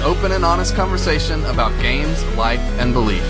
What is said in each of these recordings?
open and honest conversation about games, life, and belief.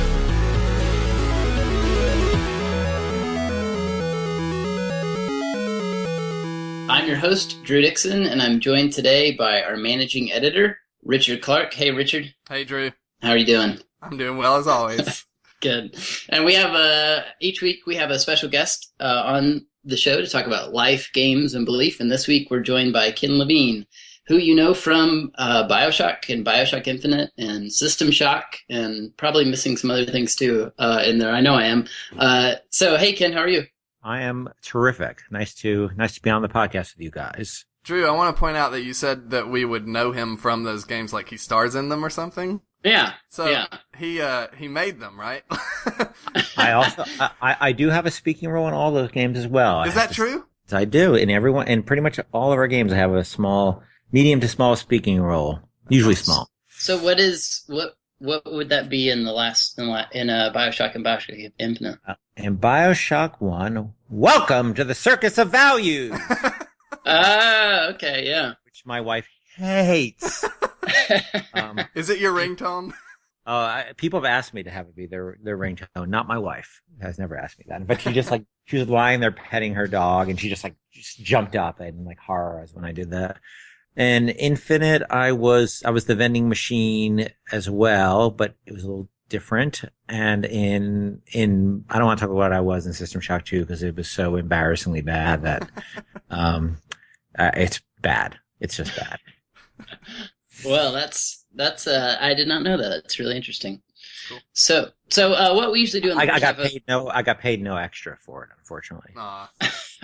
I'm your host, Drew Dixon, and I'm joined today by our managing editor, Richard Clark. Hey, Richard. Hey, Drew. How are you doing? I'm doing well as always. Good. And we have, each week we have a special guest on the show to talk about life, games, and belief. And this week we're joined by Ken Levine, who you know from Bioshock and Bioshock Infinite and System Shock, and probably missing some other things too in there. I know I am. So, hey, Ken, how are you? I am terrific. Nice to be on the podcast with you guys. Drew, I want to point out that you said that we would know him from those games, like he stars in them or something. Yeah. So yeah. He made them, right? I do have a speaking role in all those games as well. Is that true? I do. In pretty much all of our games, I have a medium to small speaking role, usually small. So what would that be in Bioshock and Bioshock Infinite? In Bioshock 1, welcome to the Circus of Value! Okay, yeah. Which my wife hates. Is it your ringtone? People have asked me to have it be their ringtone. Not my wife. Has never asked me that. But she was lying there petting her dog, and she just jumped up in horror when I did that. And Infinite, I was the vending machine as well, but it was a little different. And in I don't want to talk about what I was in System Shock 2 because it was so embarrassingly bad that it's bad. It's just bad. Well, that's I did not know that. It's really interesting. Cool. So what we usually do in the I got paid no extra for it, unfortunately.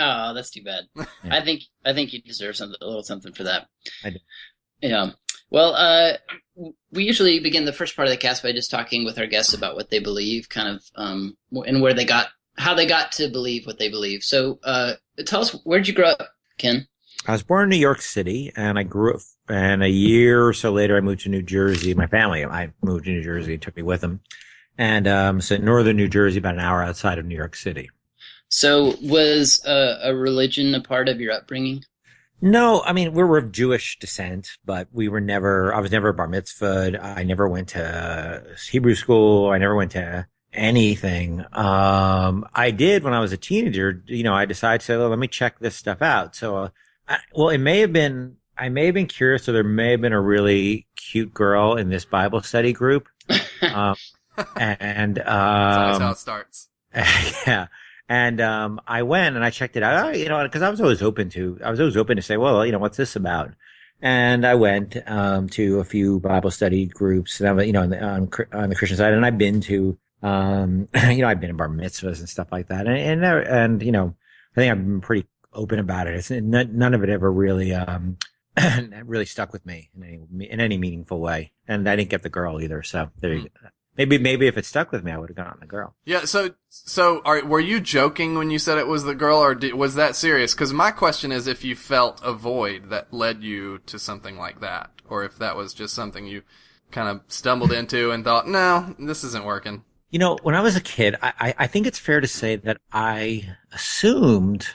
Oh, that's too bad. Yeah. I think you deserve a little something for that. I do. Yeah. Well, we usually begin the first part of the cast by just talking with our guests about what they believe, kind of, and how they got to believe what they believe. So, tell us, where'd you grow up, Ken? I was born in New York City, and I grew up, and a year or so later, I moved to New Jersey. My family, I moved to New Jersey, took me with them. And, so northern New Jersey, about an hour outside of New York City. So was a religion a part of your upbringing? No, I mean, we were of Jewish descent, but I was never bar mitzvahed. I never went to Hebrew school. I never went to anything. I did when I was a teenager, I decided to say, let me check this stuff out. So, I may have been curious, or there may have been a really cute girl in this Bible study group. That's always how it starts. Yeah. And, I went and I checked it out, cause I was always open to say, well, what's this about? And I went, to a few Bible study groups, and on the Christian side, and I've been to, I've been in bar mitzvahs and stuff like that. And I think I've been pretty open about it. None of it ever really, really stuck with me in any meaningful way. And I didn't get the girl either. So there you go. Maybe if it stuck with me, I would have gotten the girl. Yeah. So, were you joking when you said it was the girl, or was that serious? Because my question is if you felt a void that led you to something like that, or if that was just something you kind of stumbled into and thought, no, this isn't working. When I was a kid, I think it's fair to say that I assumed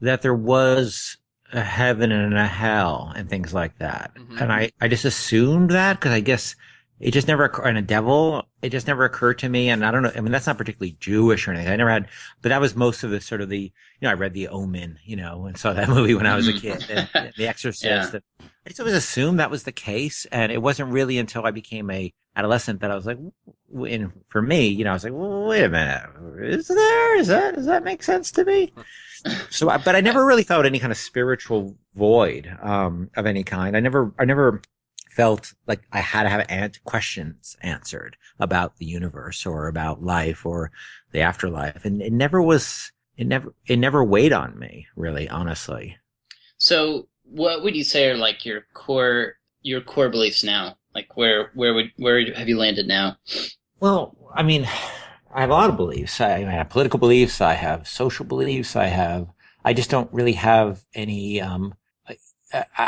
that there was a heaven and a hell and things like that. Mm-hmm. And I just assumed that because I guess it just never occurred, and a devil, it just never occurred to me. And I don't know, I mean, that's not particularly Jewish or anything. I never had, but that was most of the sort of I read The Omen, and saw that movie when I was a kid, and The Exorcist. Yeah. I just always assumed that was the case. And it wasn't really until I became a adolescent that I was like, and for me, I was like, well, wait a minute, does that make sense to me? So, but I never really felt any kind of spiritual void, of any kind. I never felt like I had to have questions answered about the universe or about life or the afterlife. And it never weighed on me, really, honestly. So what would you say are like your core beliefs now? Like where have you landed now? Well, I mean, I have a lot of beliefs. I have political beliefs. I have social beliefs. I just don't really have any, I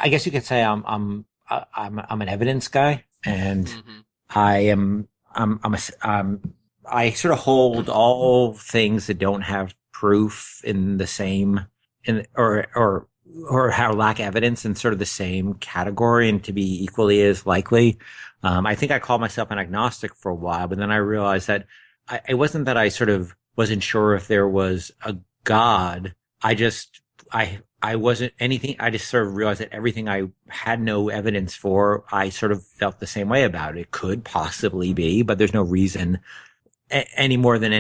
guess you could say I'm an evidence guy, and mm-hmm. I sort of hold all things that don't have proof or or how lack evidence in sort of the same category and to be equally as likely. I think I called myself an agnostic for a while, but then I realized that it wasn't that I sort of wasn't sure if there was a God. I wasn't anything. I just sort of realized that everything I had no evidence for, I sort of felt the same way about. It could possibly be, but there's no reason any more than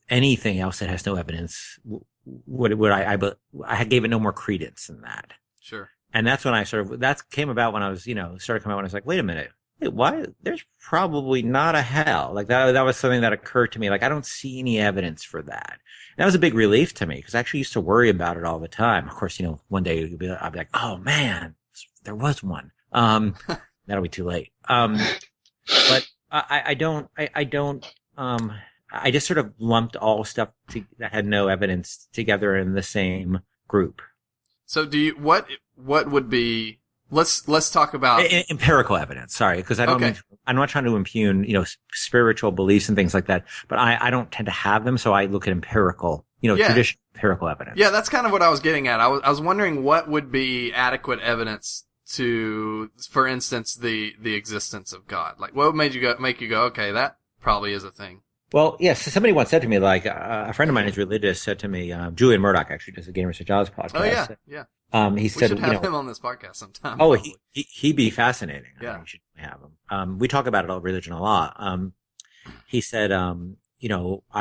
anything else that has no evidence. I gave it no more credence than that. Sure. And that's when that came about when I was, started coming out when I was like, wait a minute. Wait, why? There's probably not a hell. Like that was something that occurred to me. Like I don't see any evidence for that. And that was a big relief to me because I actually used to worry about it all the time. Of course, one day I'll be like, oh man, there was one. That'll be too late. But I just sort of lumped all stuff that had no evidence together in the same group. So what would be, let's talk about empirical evidence. Sorry, because I'm not trying to impugn, spiritual beliefs and things like that, but I don't tend to have them. So I look at empirical, traditional empirical evidence. Yeah, that's kind of what I was getting at. I was wondering what would be adequate evidence to, for instance, the existence of God. Like what made make you go, okay, that probably is a thing. Well, yes. So somebody once said to me, like a friend of mine who's religious said to me, Julian Murdoch actually does the Gamers and Jobs podcast. Oh yeah, yeah. He said, we should have him on this podcast sometime. Oh, he'd be fascinating. Yeah. I think we should have him. We talk about religion a lot. He said, I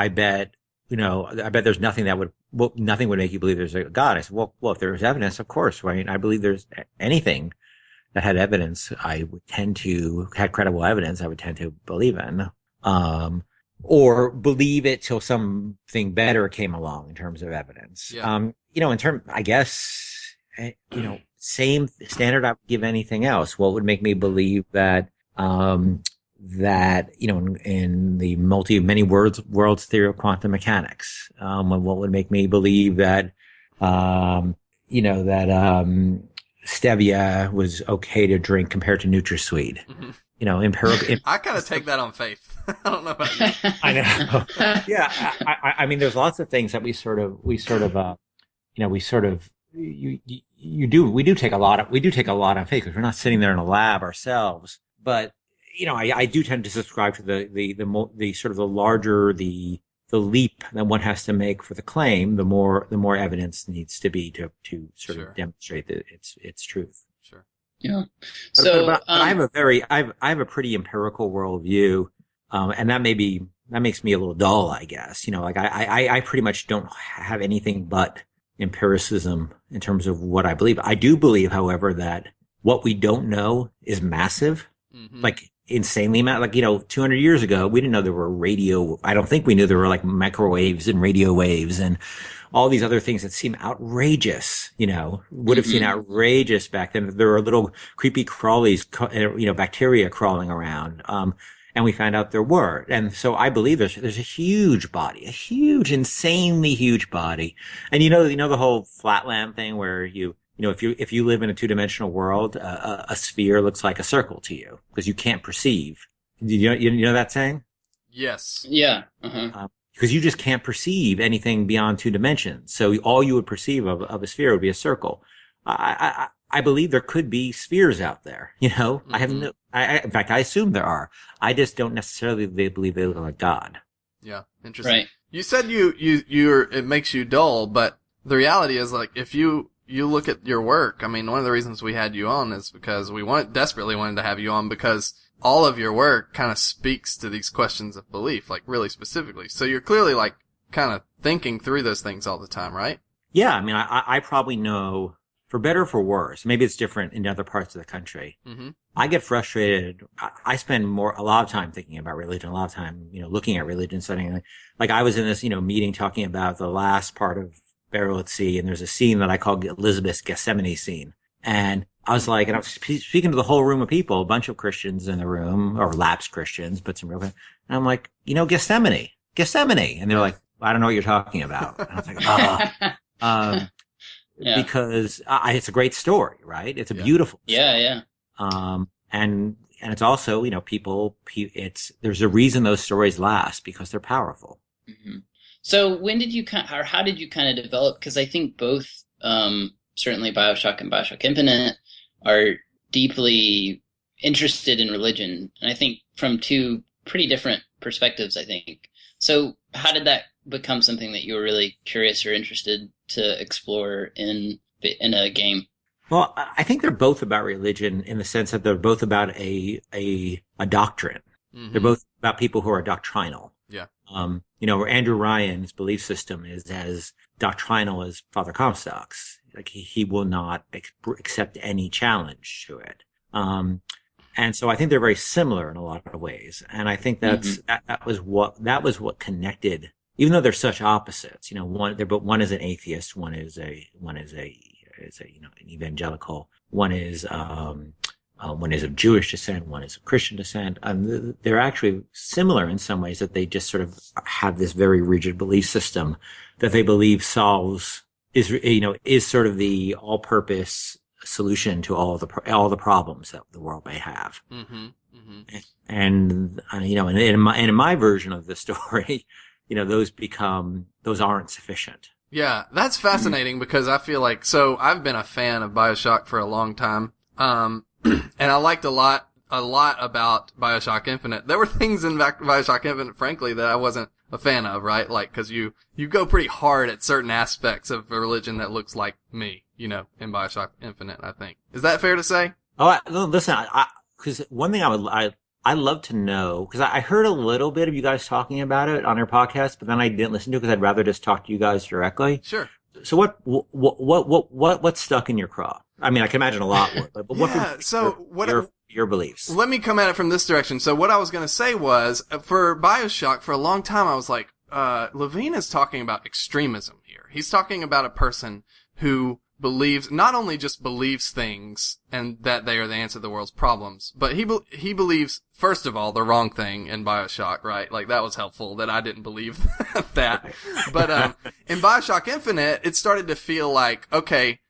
bet there's nothing nothing would make you believe there's a God. I said, well, if there's evidence, of course. I mean, I believe there's anything that had evidence, had credible evidence, I would tend to believe in. Or believe it till something better came along in terms of evidence. Yeah. I guess, same standard I would give anything else. What would make me believe that, in the many worlds theory of quantum mechanics, what would make me believe that, stevia was okay to drink compared to NutraSweet. Mm-hmm. Empirical. I kind of take that on faith. I don't know about you. I know. Yeah. I mean, there's lots of things that we do take a lot on faith because we're not sitting there in a lab ourselves. But, I do tend to subscribe to the sort of the larger the leap that one has to make for the claim, the more evidence needs to be to sort of demonstrate that its truth. Sure. Yeah. But I have a pretty empirical worldview, and that makes me a little dull, I guess. I pretty much don't have anything but empiricism in terms of what I believe. I do believe, however, that what we don't know is massive, like insanely massive. Like, 200 years ago, we didn't know there were I don't think we knew there were like microwaves and radio waves and all these other things that seem outrageous, would have seemed outrageous back then. There were little creepy crawlies, bacteria crawling around. And we found out there were. And so I believe there's a huge body, insanely huge body. And the whole flatland thing where if you live in a two-dimensional world, a sphere looks like a circle to you because you can't perceive. You know that saying? Yes. Yeah. Uh-huh. Because you just can't perceive anything beyond 2 dimensions. So all you would perceive of a sphere would be a circle. I believe there could be spheres out there. Mm-hmm. In fact, I assume there are. I just don't necessarily believe they look like God. Yeah. Interesting. Right. You said it makes you dull, but the reality is, like, if you look at your work, I mean, one of the reasons we had you on is because we desperately wanted to have you on because all of your work kind of speaks to these questions of belief, like really specifically. So you're clearly like kind of thinking through those things all the time, right? Yeah. I mean, I probably know, for better or for worse, maybe it's different in other parts of the country. Mm-hmm. I get frustrated. I spend a lot of time thinking about religion, a lot of time, looking at religion, studying. Like I was in this, meeting talking about the last part of Burial at Sea, and there's a scene that I call Elizabeth's Gethsemane scene. And I was like, and I was speaking to the whole room of people, a bunch of Christians in the room, or lapsed Christians, but some real, and I'm like, Gethsemane. And they're like, I don't know what you're talking about. And I was like, yeah. Because it's a great story, right? It's a beautiful story. Yeah. And it's also, there's a reason those stories last because they're powerful. Mm-hmm. So when did you how did you kind of develop? Because I think both certainly Bioshock and Bioshock Infinite, are deeply interested in religion, and I think from two pretty different perspectives, I think. So how did that become something that you were really curious or interested to explore in a game? Well, I think they're both about religion in the sense that they're both about a doctrine. Mm-hmm. They're both about people who are doctrinal. Yeah. Where Andrew Ryan's belief system is as doctrinal as Father Comstock's. Like he will not accept any challenge to it. And so I think they're very similar in a lot of ways. And I think that was what connected, even though they're such opposites. One is an atheist, one is an evangelical, one is of Jewish descent, one is of Christian descent. They're actually similar in some ways, that they just sort of have this very rigid belief system that they believe is sort of the all-purpose solution to all the problems that the world may have. Mm-hmm. Mm-hmm. And in my version of the story, those aren't sufficient. Yeah, that's fascinating because I feel like, so I've been a fan of Bioshock for a long time. And I liked a lot about Bioshock Infinite. There were things in Bioshock Infinite, frankly, that I wasn't a fan of, right? Like, cause you go pretty hard at certain aspects of a religion that looks like me, in Bioshock Infinite, I think. Is that fair to say? Oh, listen, cause one thing I'd love to know, cause I heard a little bit of you guys talking about it on your podcast, but then I didn't listen to it because I'd rather just talk to you guys directly. Sure. So what stuck in your craw? I mean, I can imagine a lot would, but what your beliefs? Let me come at it from this direction. So what I was going to say was, for Bioshock, for a long time, I was like, Levine is talking about extremism here. He's talking about a person who not only just believes things and that they are the answer to the world's problems, but he believes, first of all, the wrong thing in Bioshock, right? Like, that was helpful that I didn't believe that. But, in Bioshock Infinite, it started to feel like, okay,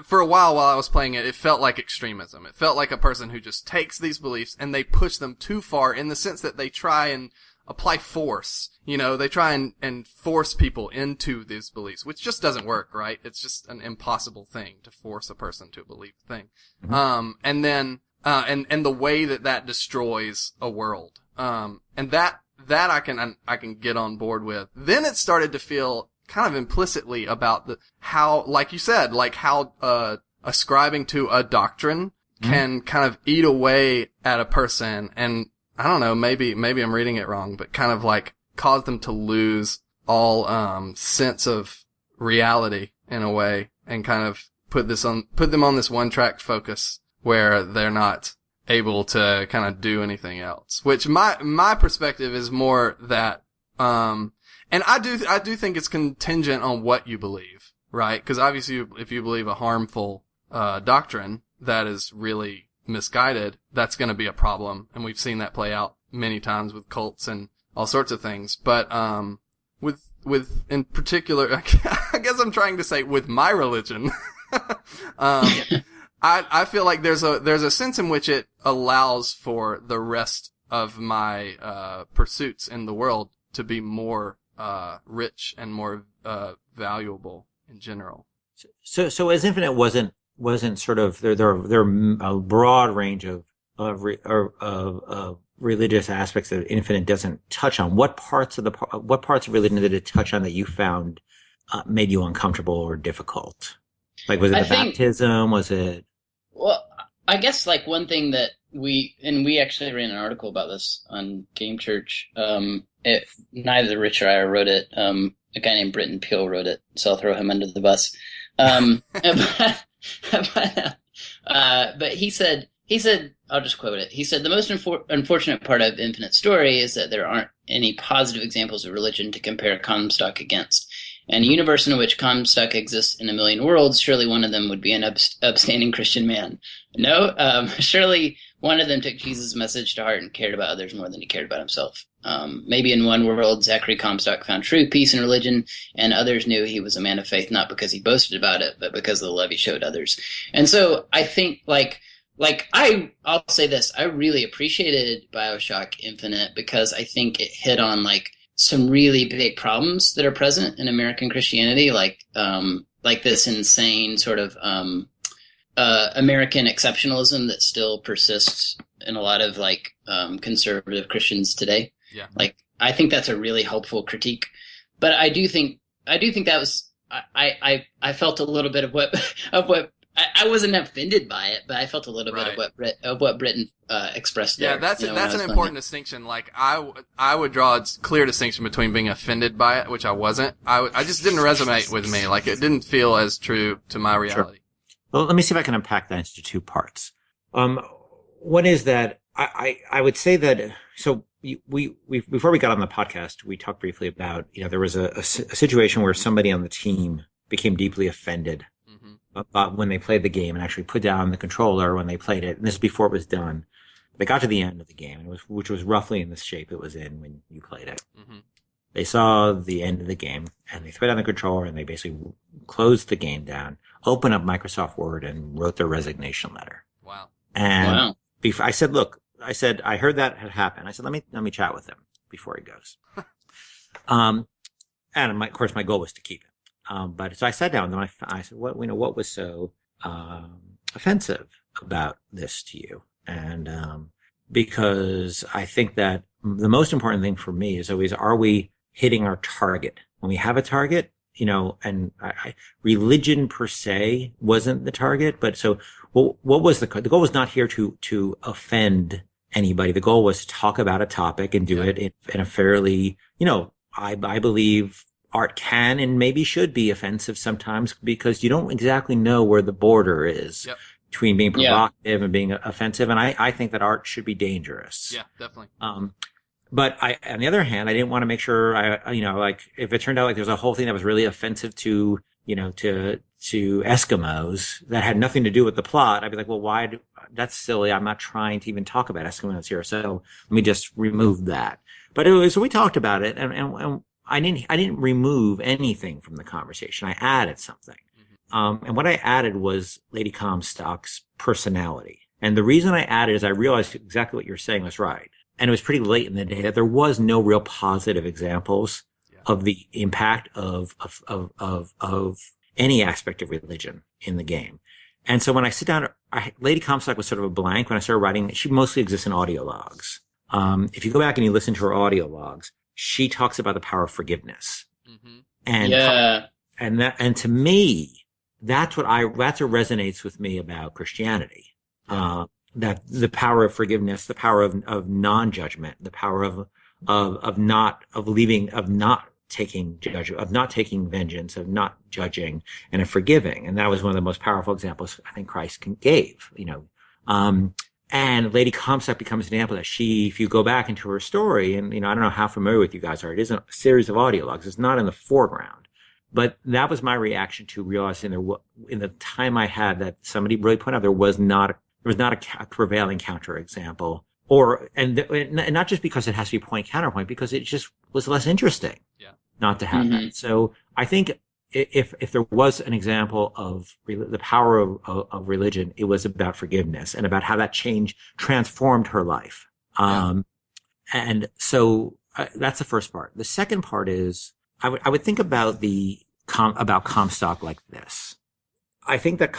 for a while I was playing it, it felt like extremism. It felt like a person who just takes these beliefs and they push them too far, in the sense that they try and apply force. They try and force people into these beliefs, which just doesn't work, right? It's just an impossible thing to force a person to believe a thing. Mm-hmm. And then, and the way that destroys a world. And that I can get on board with. Then it started to feel kind of implicitly about how, like you said, like how, ascribing to a doctrine can kind of eat away at a person, and I don't know, maybe I'm reading it wrong, but kind of like cause them to lose all, sense of reality in a way, and kind of put them on this one track focus where they're not able to kind of do anything else. Which my perspective is more that, and I do think it's contingent on what you believe, right? Because obviously, if you believe a harmful doctrine that is really misguided, that's going to be a problem, and we've seen that play out many times with cults and all sorts of things. But with in particular, I guess I'm trying to say with my religion, I feel like there's a sense in which it allows for the rest of my pursuits in the world to be more rich and more valuable in general. So as Infinite wasn't sort of there are a broad range of religious aspects that Infinite doesn't touch on. What parts of religion did it touch on that you found made you uncomfortable or difficult? Like, was it baptism? Was it? Well, I guess like one thing that we actually ran an article about this on Game Church. Neither Rich or I wrote it. A guy named Britton Peele wrote it, so I'll throw him under the bus. But he said, I'll just quote it. He said, the most unfortunate part of Infinite's story is that there aren't any positive examples of religion to compare Comstock against. And a universe in which Comstock exists in a million worlds, surely one of them would be an upstanding Christian man. No, surely one of them took Jesus' message to heart and cared about others more than he cared about himself. Maybe in one world, Zachary Comstock found true peace in religion, and others knew he was a man of faith, not because he boasted about it, but because of the love he showed others. And so I think, I'll say this, I really appreciated Bioshock Infinite because I think it hit on, some really big problems that are present in American Christianity, like this insane sort of American exceptionalism that still persists in a lot of like conservative Christians today. Yeah. Like I think that's a really helpful critique, but I do think that was I felt a little bit of what I wasn't offended by it, but I felt a little bit of what Britain expressed there. Yeah, that's an important distinction. Like I would draw a clear distinction between being offended by it, which I wasn't. I just didn't resonate with me. Like it didn't feel as true to my reality. Sure. Well, let me see if I can unpack that into two parts. One is that I would say that, so we before we got on the podcast, we talked briefly about, there was a situation where somebody on the team became deeply offended when they played the game and actually put down the controller when they played it. And this is before it was done. They got to the end of the game, which was roughly in the shape it was in when you played it. Mm-hmm. They saw the end of the game and they threw down the controller and they basically closed the game down, opened up Microsoft Word and wrote their resignation letter. Wow. And I said, look, I heard that had happened. I said, let me chat with him before he goes. And of course my goal was to keep him. But so I sat down and I said, what was so offensive about this to you? And because I think that the most important thing for me is always, are we hitting our target? When we have a target, and religion per se wasn't the target, but so what was the goal was not here to offend anybody. The goal was to talk about a topic and do it in a fairly, I believe art can and maybe should be offensive sometimes because you don't exactly know where the border is between being provocative and being offensive. And I think that art should be dangerous. Yeah, definitely. But on the other hand, I didn't want to make sure like if it turned out like there's a whole thing that was really offensive to Eskimos that had nothing to do with the plot, I'd be like, well, that's silly. I'm not trying to even talk about Eskimos here. So let me just remove that. But so we talked about it and I didn't remove anything from the conversation. I added something. Mm-hmm. And what I added was Lady Comstock's personality. And the reason I added is I realized exactly what you're saying was right. And it was pretty late in the day that there was no real positive examples of the impact of any aspect of religion in the game. And so when I sit down, Lady Comstock was sort of a blank. When I started writing, she mostly exists in audio logs. If you go back and you listen to her audio logs, she talks about the power of forgiveness. Mm-hmm. And to me, that's what resonates with me about Christianity. That the power of forgiveness, the power of non-judgment, the power of not taking vengeance, of not judging, and of forgiving. And that was one of the most powerful examples I think Christ gave, And Lady Comstock becomes an example that if you go back into her story, and, I don't know how familiar with you guys are, it is a series of audio logs. It's not in the foreground. But that was my reaction to realizing in the time I had that somebody really pointed out there was not a prevailing counterexample. And not just because it has to be point counterpoint, because it just was less interesting not to have that. So I think if there was an example of the power of religion, it was about forgiveness and about how that transformed her life. And so that's the first part. The second part is I would think about about Comstock like this. I think that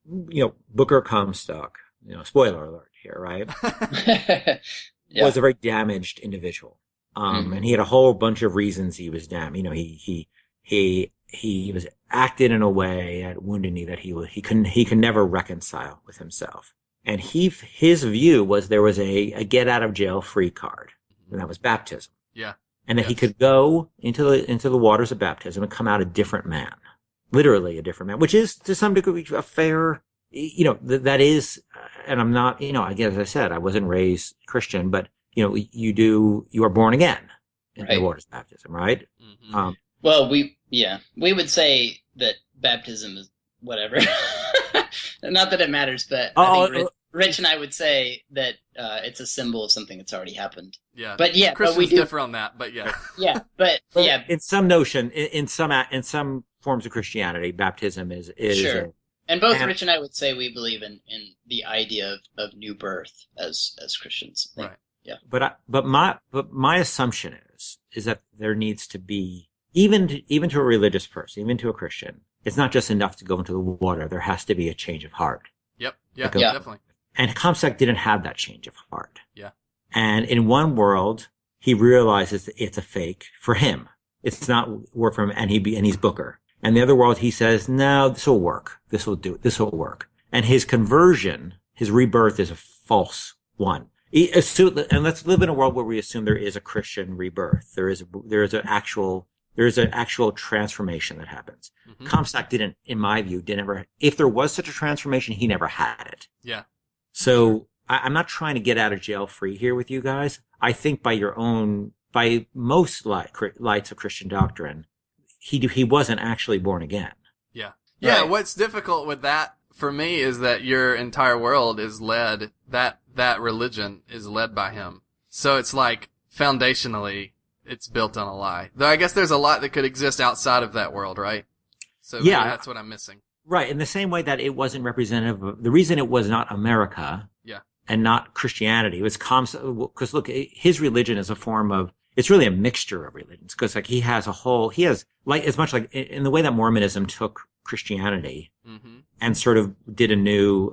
Booker Comstock, spoiler alert here, right? Was a very damaged individual. And he had a whole bunch of reasons he was damaged. He was acted in a way at Wounded Knee that he could never reconcile with himself. And his view was there was a get out of jail free card, and that was baptism. Yeah. And that he could go into the waters of baptism and come out a different man, literally a different man, which is to some degree a fair, that is, and I'm not, again, as I said, I wasn't raised Christian, but you are born again in the waters of baptism, right? Mm-hmm. Well, we would say that baptism is whatever. Not that it matters, but I think Rich and I would say that it's a symbol of something that's already happened. Yeah, but Christians differ on that, but yeah. but in some notion, in some forms of Christianity, baptism is sure. And both Rich and I would say we believe in the idea of new birth as Christians. Right. Yeah. But my assumption is that there needs to be even to a religious person, even to a Christian, it's not just enough to go into the water. There has to be a change of heart. Yep. Yeah, Like a- definitely. And Comstock didn't have that change of heart. Yeah. And in one world, he realizes that it's a fake for him. It's not work for him, and he's Booker. And the other world, he says, no, this will work. This will work. And his conversion, his rebirth is a false one. And let's live in a world where we assume there is a Christian rebirth. There is an actual transformation that happens. Mm-hmm. Comstock didn't, in my view, if there was such a transformation, he never had it. Yeah. So I'm not trying to get out of jail free here with you guys. I think by most lights of Christian doctrine, he wasn't actually born again. Yeah. Yeah. Right. What's difficult with that for me is that your entire world is led, that religion is led by him. So it's like foundationally, it's built on a lie. Though I guess there's a lot that could exist outside of that world, right? So yeah, that's what I'm missing. Right. In the same way that it wasn't representative of, the reason it was not America. Yeah. And not Christianity. It was because look, his religion is a form of, it's really a mixture of religions. Because like he has as much like in the way that Mormonism took Christianity mm-hmm. and sort of did a new,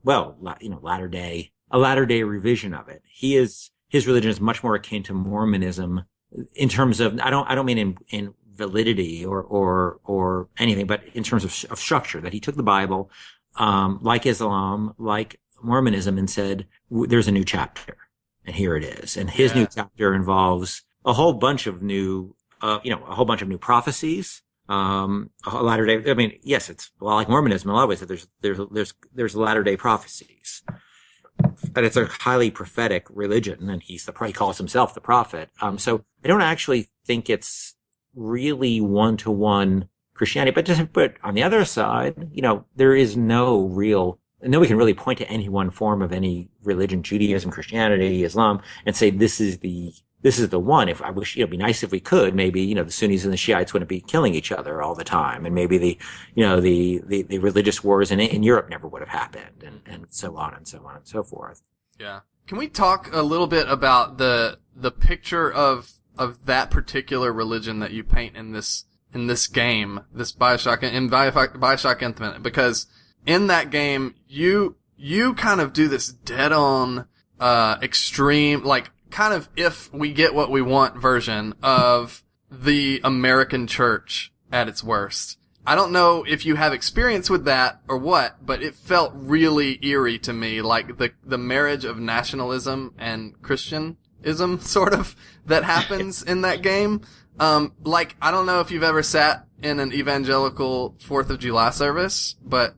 latter day revision of it. His religion is much more akin to Mormonism in terms of, I don't mean in validity or anything, but in terms of structure, that he took the Bible, like Islam, like Mormonism, and said, there's a new chapter, and here it is. And his new chapter involves a whole bunch of new prophecies. Latter day, I mean, yes, it's like Mormonism in a lot of ways, that there's latter day prophecies. And it's a highly prophetic religion, and he calls himself the prophet. So I don't actually think it's really one-to-one Christianity, but on the other side, there is nobody can really point to any one form of any religion, Judaism, Christianity, Islam, and say this is the one. If I wish, it'd be nice if we could. Maybe the Sunnis and the Shiites wouldn't be killing each other all the time, and maybe the religious wars in Europe never would have happened, and so on and so on and so forth. Yeah. Can we talk a little bit about the picture of that particular religion that you paint in this game, this Bioshock Infinite, because in that game, you kind of do this dead-on, extreme, like, kind of if we get what we want version of the American church at its worst. I don't know if you have experience with that or what, but it felt really eerie to me, like the marriage of nationalism and Christianism, sort of, that happens in that game. Like, I don't know if you've ever sat in an evangelical 4th of July service, but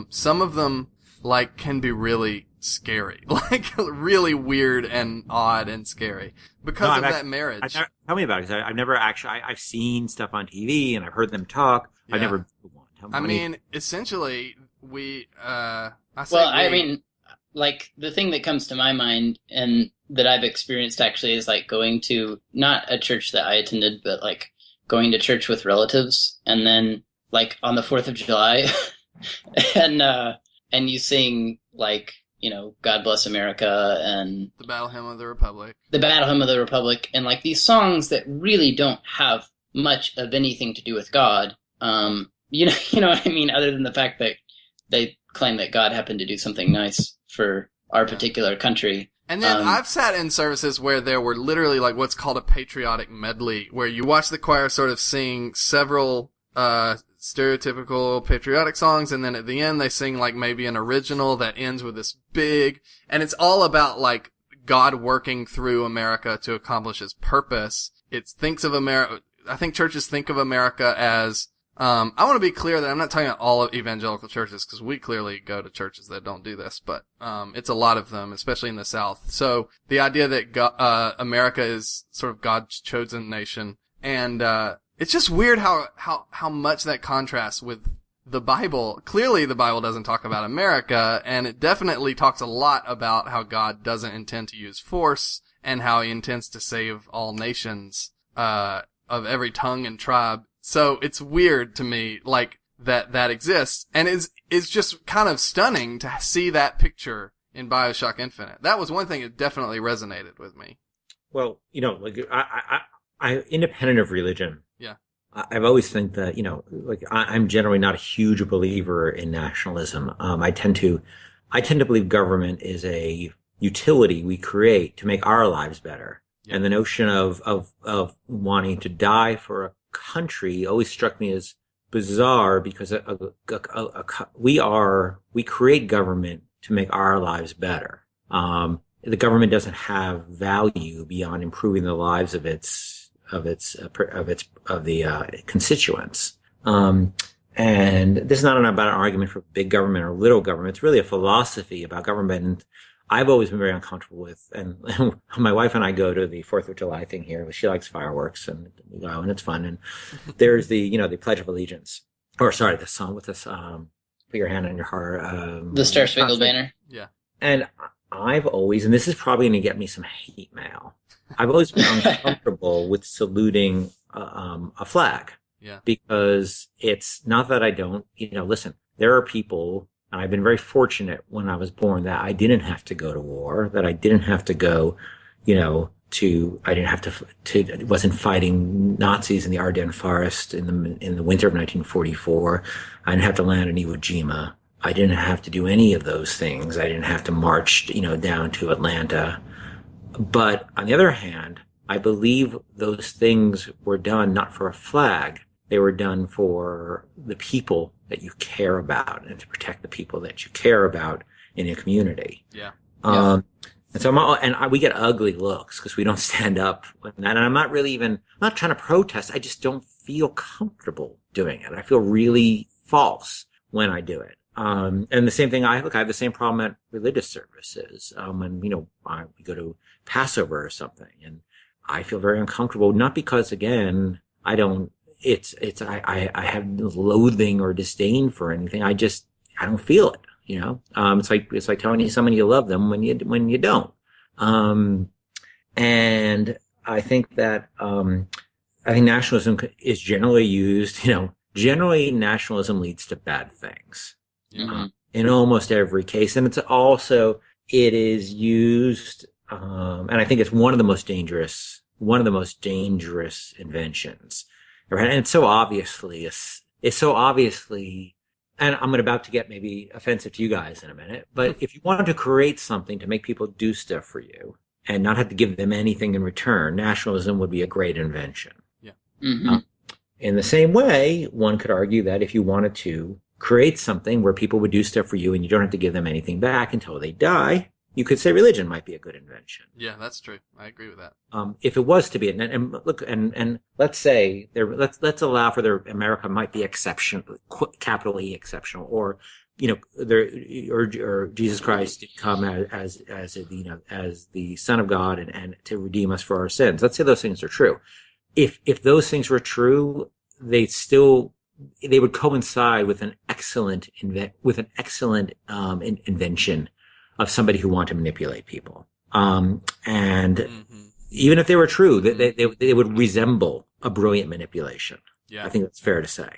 some of them, like, can be really scary. Like, really weird and odd and scary. Because of that marriage. Tell me about it, because I've never actually, I've seen stuff on TV and I've heard them talk. Yeah. I've never been to one. Essentially, like, the thing that comes to my mind and that I've experienced actually is, like, going to, not a church that I attended, but, like, going to church with relatives, and then, like, on the 4th of July, and you sing, like, God Bless America and the Battle Hymn of the Republic. And like these songs that really don't have much of anything to do with God. You know what I mean? Other than the fact that they claim that God happened to do something nice for our particular country. And then I've sat in services where there were literally like what's called a patriotic medley, where you watch the choir sort of sing several stereotypical patriotic songs, and then at the end they sing like maybe an original that ends with this big, and it's all about like God working through America to accomplish his purpose. I think churches think of America as, I want to be clear that I'm not talking about all of evangelical churches, because we clearly go to churches that don't do this, but it's a lot of them, especially in the South. So the idea that America is sort of God's chosen nation, and it's just weird how much that contrasts with the Bible. Clearly the Bible doesn't talk about America, and it definitely talks a lot about how God doesn't intend to use force, and how he intends to save all nations, of every tongue and tribe. So it's weird to me, like, that exists, and it's just kind of stunning to see that picture in Bioshock Infinite. That was one thing that definitely resonated with me. Well, like, I independent of religion. Yeah. I've always think that, like I'm generally not a huge believer in nationalism. I tend to believe government is a utility we create to make our lives better. Yeah. And the notion of wanting to die for a country always struck me as bizarre because we create government to make our lives better. The government doesn't have value beyond improving the lives of the constituents. And this is not about an argument for big government or little government. It's really a philosophy about government. And I've always been very uncomfortable with, and my wife and I go to the 4th of July thing here. She likes fireworks and we go and it's fun. And there's the Pledge of Allegiance, or sorry, the song with this, put your hand on your heart. The Star Spangled Banner. Yeah. And I've always, and this is probably going to get me some hate mail, I've always been uncomfortable with saluting a flag. Yeah. Because it's not that I don't, listen, there are people, and I've been very fortunate when I was born that I didn't have to go to war, that I didn't have to go, I didn't have to, wasn't fighting Nazis in the Ardennes forest in the winter of 1944. I didn't have to land in Iwo Jima. I didn't have to do any of those things. I didn't have to march, down to Atlanta. But on the other hand, I believe those things were done not for a flag. They were done for the people that you care about and to protect the people that you care about in a community. Yeah. And so we get ugly looks because we don't stand up. And I'm not trying to protest. I just don't feel comfortable doing it. I feel really false when I do it. And the same thing, I have the same problem at religious services. When, we go to Passover or something, and I feel very uncomfortable, not because, again, I have loathing or disdain for anything. I don't feel it, it's like telling someone you love them when you don't. And I think that, I think nationalism is generally used, generally nationalism leads to bad things. Mm-hmm. In almost every case. And it is used, and I think it's one of the most dangerous inventions. And it's so obviously, and I'm about to get maybe offensive to you guys in a minute, but if you wanted to create something to make people do stuff for you and not have to give them anything in return, nationalism would be a great invention. Yeah. Mm-hmm. In the same way, one could argue that if you wanted to create something where people would do stuff for you and you don't have to give them anything back until they die, you could say religion might be a good invention. Yeah, that's true. I agree with that. If it was to be, and look, and let's say let's allow for America might be exceptional, capital E exceptional, or or Jesus Christ did come as the Son of God and to redeem us for our sins. Let's say those things are true. If those things were true, they would coincide with an excellent invention of somebody who wanted to manipulate people. And mm-hmm. even if they were true, they would resemble a brilliant manipulation. Yeah. I think that's fair to say.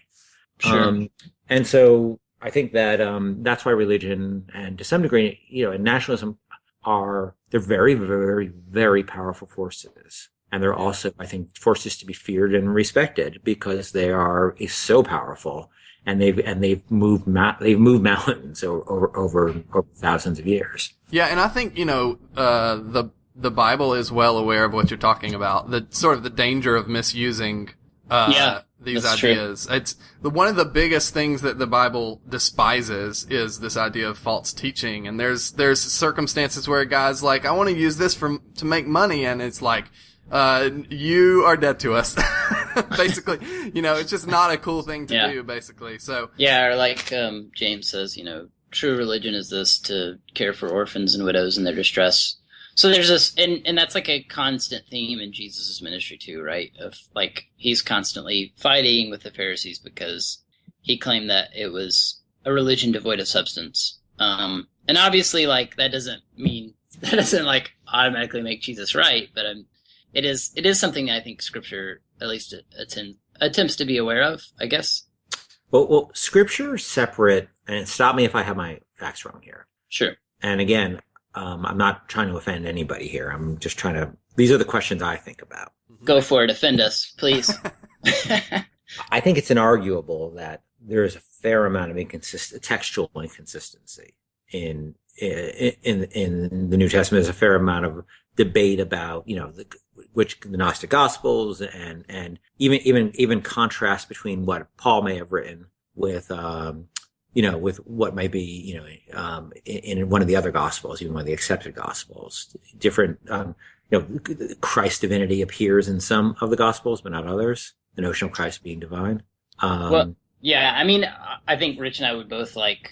Sure. And so I think that that's why religion and to some degree, and nationalism they're very, very, very powerful forces. And they're also, I think, forces to be feared and respected because they are so powerful, and they've moved mountains over thousands of years. Yeah, and I think the Bible is well aware of what you're talking about. The sort of the danger of misusing these ideas. True. It's one of the biggest things that the Bible despises is this idea of false teaching. And there's circumstances where a guy's like, I want to use this to make money, and it's like, you are dead to us. Basically, it's just not a cool thing to do, basically. So yeah, or like James says, true religion is this, to care for orphans and widows in their distress. So there's this, and that's like a constant theme in Jesus' ministry too, right? Of like, he's constantly fighting with the Pharisees because he claimed that it was a religion devoid of substance. And obviously, like, that doesn't like automatically make Jesus right, but it is something that I think Scripture at least attempts to be aware of, I guess. Well, Scripture is separate, and stop me if I have my facts wrong here. Sure. And again, I'm not trying to offend anybody here. I'm just these are the questions I think about. Go for it. Offend us, please. I think it's inarguable that there is a fair amount of textual inconsistency in the New Testament. There's a fair amount of debate about, which the Gnostic Gospels and even contrast between what Paul may have written with, with what might be, in one of the other Gospels, even one of the accepted Gospels. Different, Christ's divinity appears in some of the Gospels, but not others. The notion of Christ being divine. Well, yeah, I mean, I think Rich and I would both like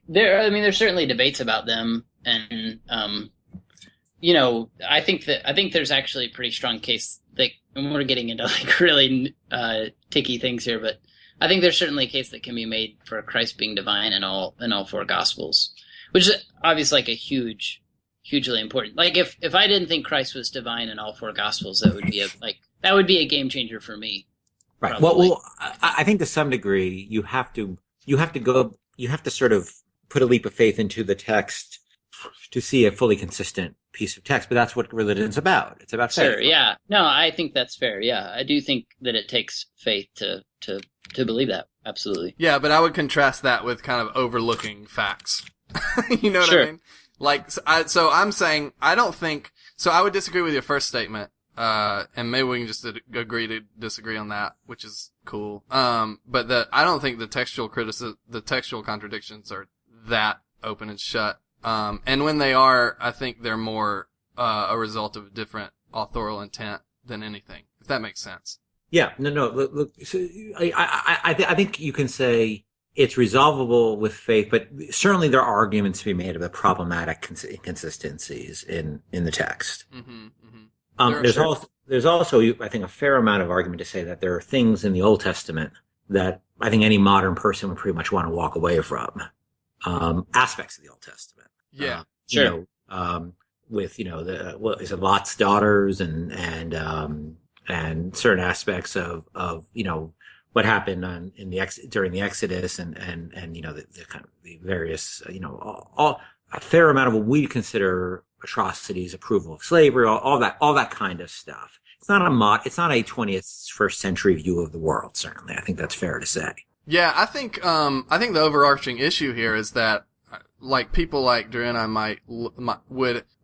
there's certainly debates about them, and I think there's actually a pretty strong case. And we're getting into like really ticky things here, but I think there's certainly a case that can be made for Christ being divine in all four Gospels, which is obviously like a hugely important. Like if I didn't think Christ was divine in all four Gospels, that would be a game changer for me. Right. Well, I think to some degree you have to sort of put a leap of faith into the text to see a fully consistent piece of text. But that's what religion's about. It's about faith. Sure. Yeah. No, I think that's fair. Yeah, I do think that it takes faith to believe that. Absolutely. Yeah, but I would contrast that with kind of overlooking facts. You know what Sure. I mean? Like, so I'm saying I don't think. So I would disagree with your first statement. And maybe we can just agree to disagree on that, which is cool. But I don't think the textual contradictions are that open and shut. And when they are, I think they're more, a result of different authorial intent than anything, if that makes sense. Yeah, no. Look, so I think you can say it's resolvable with faith, but certainly there are arguments to be made about problematic inconsistencies in the text. Mm-hmm, mm-hmm. There's also, I think, a fair amount of argument to say that there are things in the Old Testament that I think any modern person would pretty much want to walk away from. Aspects of the Old Testament. Yeah. Sure. With is it Lot's daughters and certain aspects of what happened during the Exodus and the kind of the various all a fair amount of what we consider atrocities, approval of slavery, all that kind of stuff. It's not a 21st century view of the world. Certainly, I think that's fair to say. Yeah, I think the overarching issue here is that, like, people like Drew and I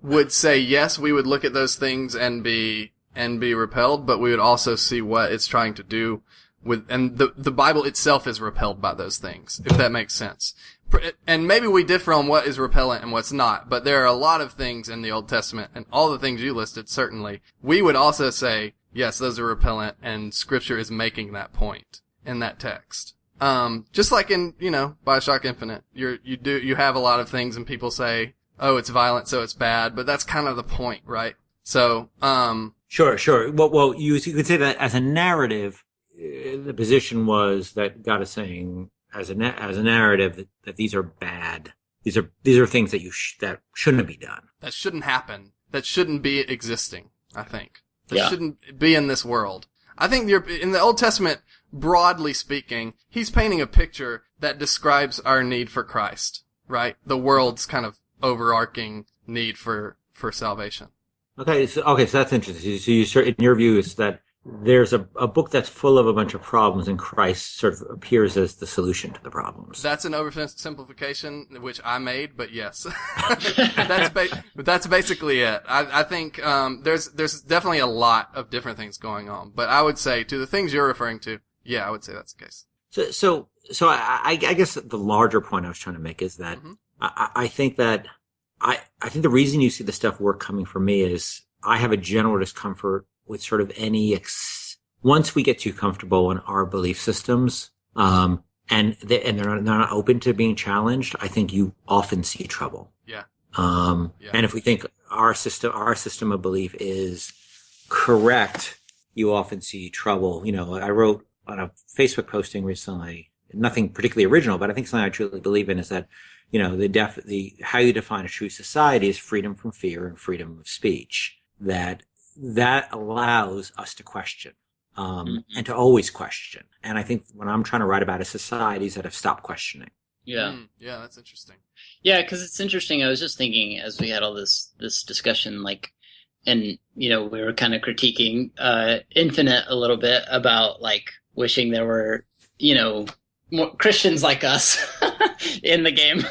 would say, yes, we would look at those things and be repelled, but we would also see what it's trying to do and the Bible itself is repelled by those things, if that makes sense. And maybe we differ on what is repellent and what's not, but there are a lot of things in the Old Testament, and all the things you listed, certainly. We would also say, yes, those are repellent, and Scripture is making that point in that text. Just like in, Bioshock Infinite, you have a lot of things and people say, oh, it's violent, so it's bad, but that's kind of the point, right? So, Sure. Well, you could say that as a narrative, the position was that God is saying, as a narrative, that these are bad. These are things that that shouldn't be done. That shouldn't happen. That shouldn't be existing, I think. That Yeah. shouldn't be in this world. I think in the Old Testament, broadly speaking, he's painting a picture that describes our need for Christ, right? The world's kind of overarching need for salvation. Okay, so that's interesting. So in your view, is that there's a book that's full of a bunch of problems, and Christ sort of appears as the solution to the problems. That's an oversimplification, which I made, but yes. That's basically it. I think, there's definitely a lot of different things going on, but I would say to the things you're referring to, yeah, I would say that's the case. So I guess the larger point I was trying to make is that I think that I think the reason you see the stuff work coming for me is I have a general discomfort with sort of once we get too comfortable in our belief systems, and they're not open to being challenged, I think you often see trouble. Yeah. And if we think our system of belief is correct, you often see trouble. I wrote on a Facebook posting recently, nothing particularly original, but I think something I truly believe in is that, how you define a true society is freedom from fear and freedom of speech. That allows us to question, and to always question. And I think when I'm trying to write about societies that have stopped questioning. Yeah. Yeah, that's interesting. Yeah, because it's interesting. I was just thinking as we had all this discussion, like, and we were kind of critiquing Infinite a little bit about like wishing there were, more Christians like us in the game.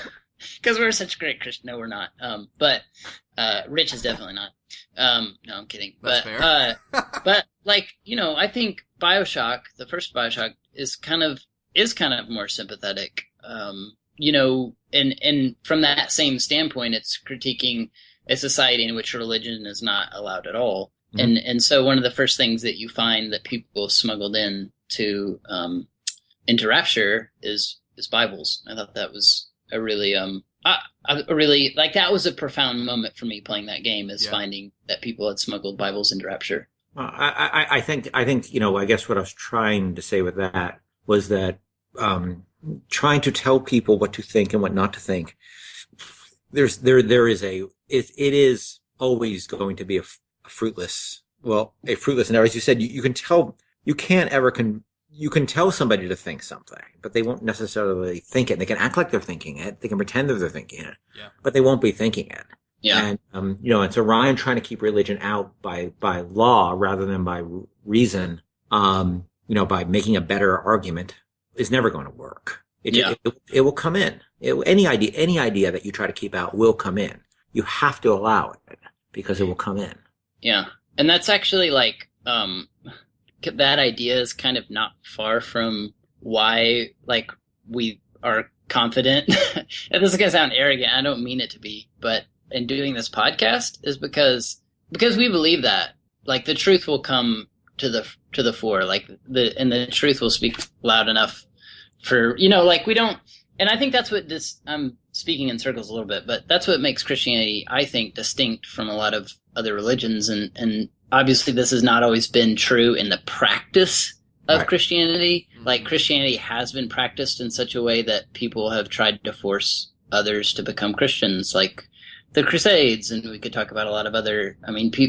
Because we're such great Christians. No, we're not. But Rich is definitely not. No, I'm kidding. That's but fair. but I think Bioshock, the first Bioshock, is kind of more sympathetic. And from that same standpoint, it's critiquing a society in which religion is not allowed at all. Mm-hmm. And so one of the first things that you find that people smuggled in to into Rapture is Bibles. I thought that was a really that was a profound moment for me playing that game, is finding that people had smuggled Bibles into Rapture. I think I guess what I was trying to say with that was that trying to tell people what to think and what not to think. It is always going to be a fruitless endeavor. As you said, you can tell somebody to think something, but they won't necessarily think it. They can act like they're thinking it. They can pretend that they're thinking it, but they won't be thinking it. Yeah. And, and so Ryan trying to keep religion out by law rather than by reason, by making a better argument is never going to work. It will come in. Any idea that you try to keep out will come in. You have to allow it because it will come in. Yeah. And that's actually that idea is kind of not far from why, we are confident. And this is going to sound arrogant. I don't mean it to be, but in doing this podcast is because we believe that, the truth will come to the fore, the truth will speak loud enough for, we don't, and I think that's what I'm speaking in circles a little bit, but that's what makes Christianity, I think, distinct from a lot of other religions. And obviously this has not always been true in the practice of Christianity. Christianity has been practiced in such a way that people have tried to force others to become Christians, like the Crusades. And we could talk about a lot of other,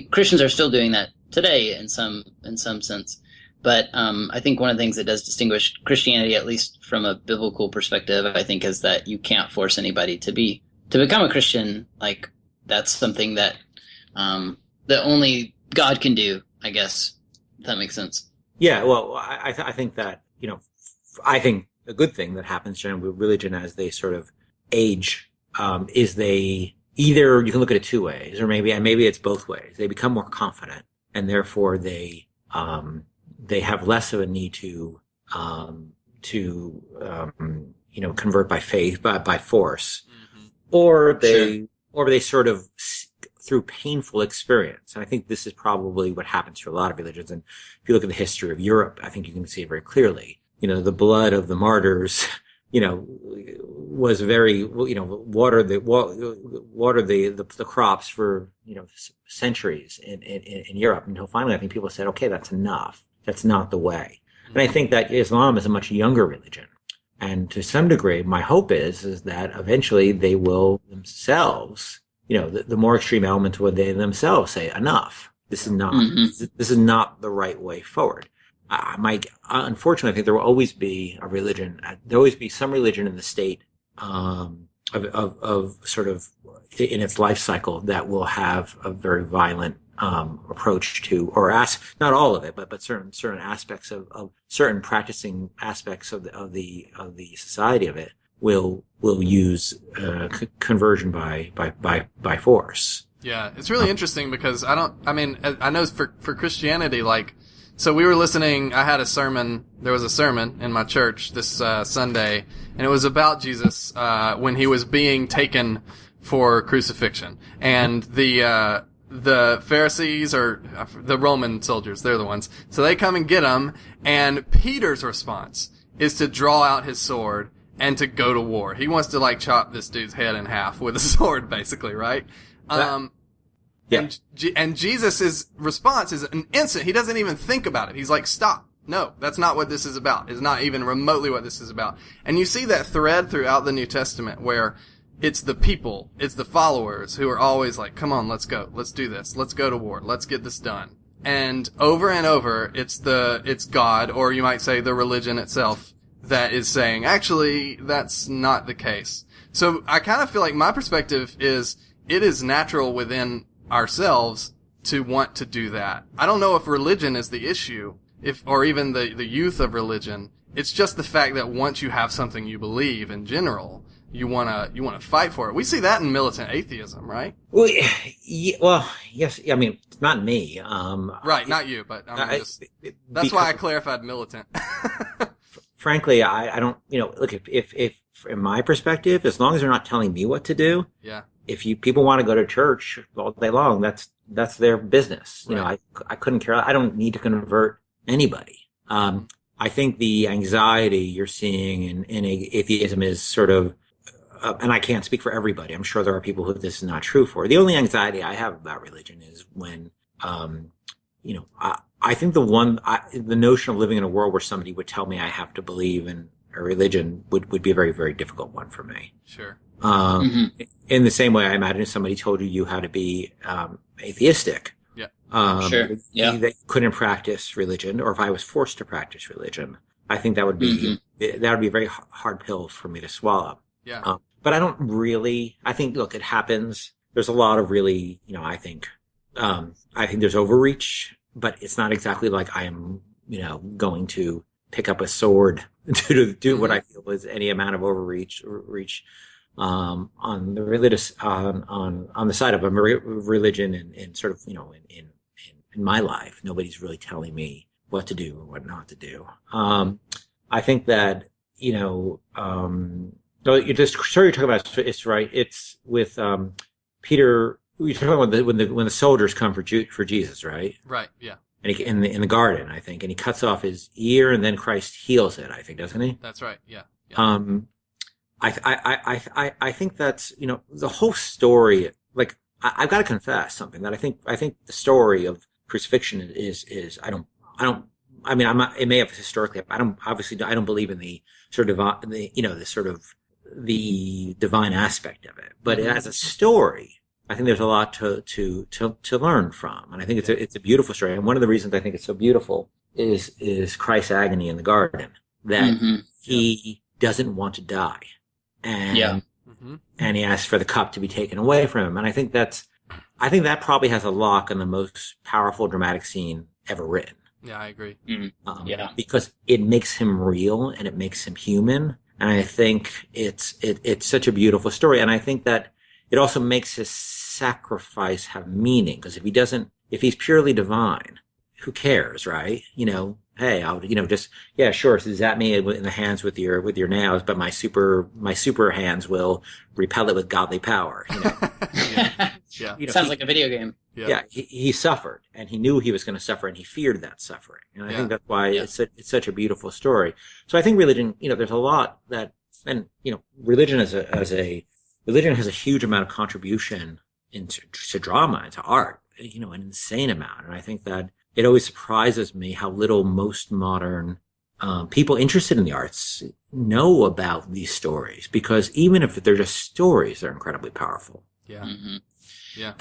Christians are still doing that today in some sense. But I think one of the things that does distinguish Christianity, at least from a biblical perspective, I think, is that you can't force anybody to become a Christian. That's something that that only God can do, I guess, if that makes sense. Yeah, well, I think that, I think a good thing that happens generally with religion as they sort of age, is they either, you can look at it two ways, or maybe it's both ways. They become more confident, and therefore they have less of a need to convert by faith, by force, or they sort of through painful experience. And I think this is probably what happens to a lot of religions. And if you look at the history of Europe, I think you can see it very clearly. The blood of the martyrs, was very, water the crops for, centuries in Europe, until finally I think people said, okay, that's enough. That's not the way. And I think that Islam is a much younger religion. And to some degree, my hope is that eventually they will themselves, the more extreme elements would they themselves say, enough. This is not the right way forward. Unfortunately, I think there will always be a religion. There will always be some religion in the state, of sort of in its life cycle that will have a very violent approach to, or not all of it, but certain aspects of certain practicing aspects of the society of it will use conversion by force. Yeah, it's really interesting because I know for Christianity, so we were listening, I had there was a sermon in my church this Sunday, and it was about Jesus when he was being taken for crucifixion. And the Pharisees, or the Roman soldiers, they're the ones, so they come and get him, and Peter's response is to draw out his sword and to go to war. He wants to chop this dude's head in half with a sword, basically, right? Yeah. And Jesus' response is an instant. He doesn't even think about it. He's like, stop. No, that's not what this is about. It's not even remotely what this is about. And you see that thread throughout the New Testament where it's the people, it's the followers who are always like, come on, let's go. Let's do this. Let's go to war. Let's get this done. And over, it's God, or you might say the religion itself, that is saying, actually, that's not the case. So I kind of feel like my perspective is, it is natural within ourselves to want to do that. I don't know if religion is the issue. or even the youth of religion. It's just the fact that once you have something you believe in general, you wanna fight for it. We see that in militant atheism, right? Well, yes. I mean, it's not me. Right, not you, but that's why I clarified militant. Frankly, I don't. Look, if from my perspective, as long as they're not telling me what to do, yeah. If people want to go to church all day long, that's their business. Right. I couldn't care. I don't need to convert anybody. I think the anxiety you're seeing in atheism is sort of, and I can't speak for everybody. I'm sure there are people who this is not true for. The only anxiety I have about religion is when, I think the notion of living in a world where somebody would tell me I have to believe in a religion would be a very, very difficult one for me. Sure. In the same way, I imagine if somebody told you had to be atheistic. Yeah. Sure. Yeah. That couldn't practice religion, or if I was forced to practice religion, I think that would be a very hard pill for me to swallow. Yeah. But I don't really. I think, look, it happens. There's a lot of really, I think there's overreach, but it's not exactly like I am, going to pick up a sword to do what I feel is any amount of overreach on the religious on the side of a religion and sort of in my life. Nobody's really telling me what to do or what not to do. I think that the story you're talking about, it's right. It's with Peter. You're talking about when the soldiers come for Jesus, right? Right. Yeah. And in the garden, I think, and he cuts off his ear, and then Christ heals it. I think, doesn't he? That's right. Yeah. I think that's the whole story. Like I've got to confess something that I think the story of crucifixion is I mean, it may have historically. I don't believe in the sort of the divine aspect of it. But as a story, I think there's a lot to learn from, and I think it's a beautiful story. And one of the reasons I think it's so beautiful is Christ's agony in the garden, that he doesn't want to die, and and he asks for the cup to be taken away from him. And I think that probably has a lock on the most powerful dramatic scene ever written. Yeah, I agree. Because it makes him real and it makes him human. And I think it's such a beautiful story. And I think that it also makes his sacrifice have meaning. Because if he's purely divine, who cares, right? Hey, I'll, sure, so zap me in the hands with your nails, but my super hands will repel it with godly power. Yeah. Sounds like a video game. Yeah, he suffered, and he knew he was going to suffer, and he feared that suffering. And I think that's why it's such a beautiful story. So I think religion, there's a lot that, and religion has a huge amount of contribution to drama, into art, an insane amount. And I think that it always surprises me how little most modern people interested in the arts know about these stories, because even if they're just stories, they're incredibly powerful. Yeah. Yeah.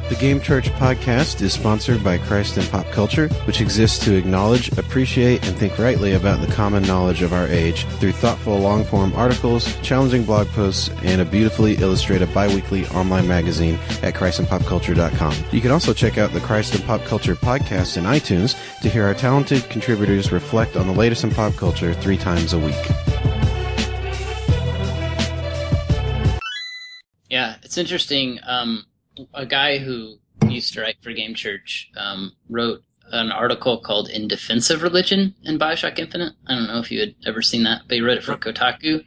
The Game Church podcast is sponsored by Christ in Pop Culture, which exists to acknowledge, appreciate, and think rightly about the common knowledge of our age through thoughtful long-form articles, challenging blog posts, and a beautifully illustrated bi-weekly online magazine at christinpopculture.com. You can also check out the Christ in Pop Culture podcast in iTunes to hear our talented contributors reflect on the latest in pop culture 3 times a week. Yeah, it's interesting. A guy who used to write for Game Church wrote an article called "In Defense of Religion" in Bioshock Infinite. I don't know if you had ever seen that, but he wrote it for Kotaku.